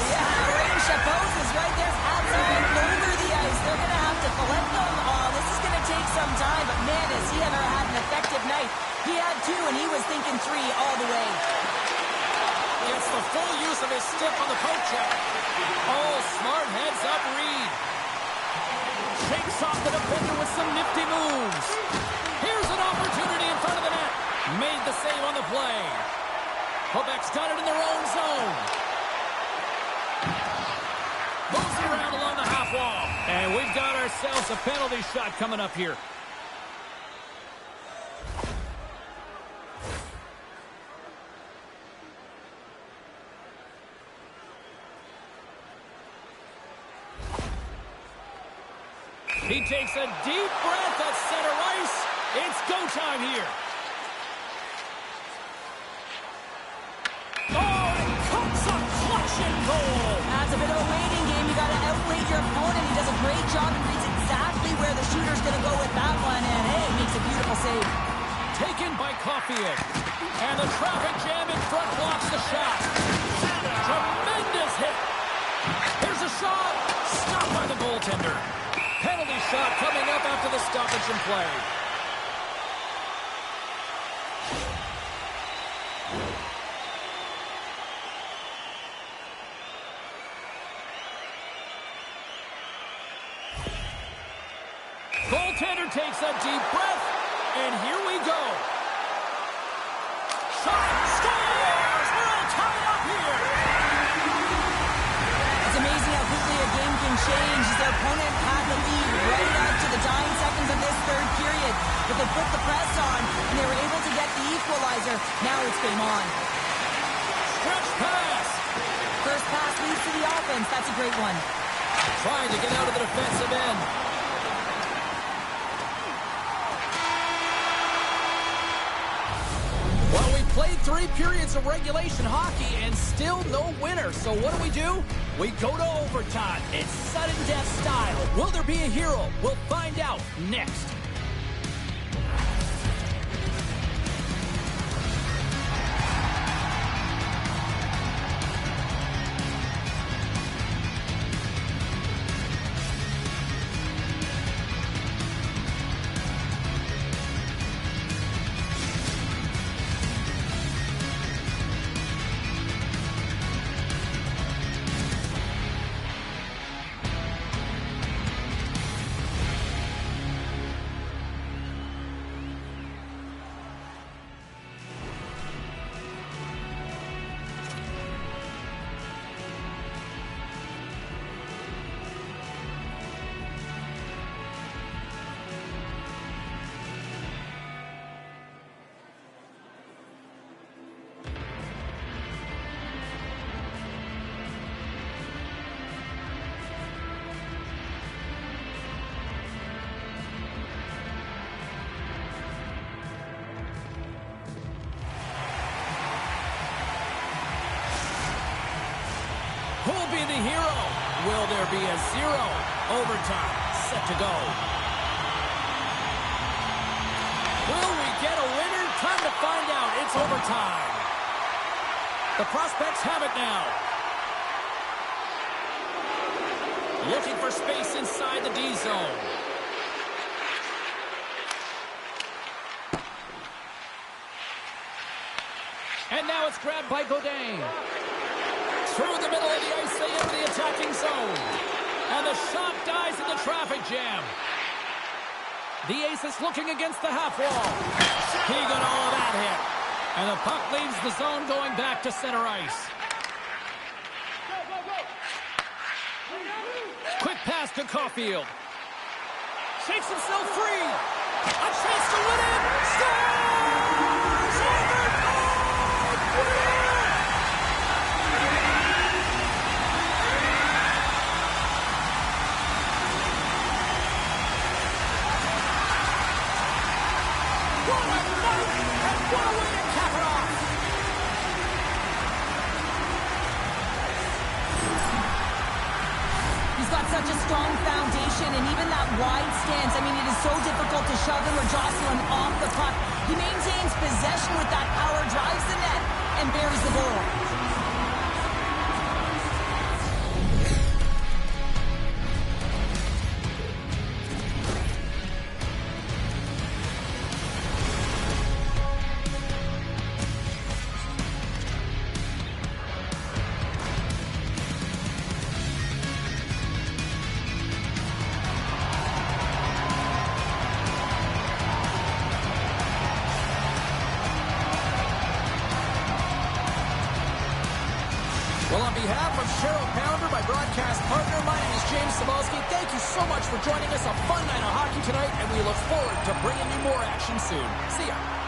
Yeah, Rain Chapeau is right there. Hats have been over the ice. They're going to have to collect them. Oh, this is going to take some time, but man, has he ever had an effective night. He had 2, and he was thinking 3 all the way. It's the full use of his stick on the poke check. Oh, smart heads up Reed. Shakes off the defender with some nifty moves. Here's an opportunity in front of the net. Made the save on the play. Quebec's got it in their own zone. shot coming up here. He takes a deep breath at center ice. It's go time here. Oh, and puts a clutching goal. That's a bit of a waiting game. You got to outweight your opponent. He does a great job and reads exactly where the shooter's going to go with that one. And, hey, makes a beautiful save. Taken by Caulfield. And the traffic jam in front blocks the shot. Tremendous hit. Here's a shot. Stopped by the goaltender. Penalty shot coming up after the stoppage in play. Goaltender takes a deep breath, and here we go. Shot, scores! We're all tied up here. It's amazing how quickly a game can change. Their opponent had the lead right up to the dying seconds of this third period. But they put the press on, and they were able to get the equalizer. Now it's game on. Stretch pass. First pass leads to the offense. That's a great one. Trying to get out of the defensive end. Well, we played 3 periods of regulation hockey and still no winner. So what do? We go to overtime. It's sudden death style. Will there be a hero? We'll find out next. Who'll be the hero? Will there be a 0? Overtime, set to go. Will we get a winner? Time to find out. It's overtime. The prospects have it now. Looking for space inside the D zone. And now it's grabbed by Godin. Through the middle of the ice, they enter the attacking zone. And the shot dies in the traffic jam. The ace is looking against the half wall. He got all of that hit. And the puck leaves the zone going back to center ice. Quick pass to Caulfield. Shakes himself free. A chance to win it. Scores! Overtime! What a way to cap it off! He's got such a strong foundation, and even that wide stance, I mean, it is so difficult to shove him or jostle him off the puck. He maintains possession with that power, drives the net, and buries the goal. behalf of Cheryl Pounder, my broadcast partner, my name is James Cebulski. Thank you so much for joining us. A fun night of hockey tonight, and we look forward to bringing you more action soon. See ya.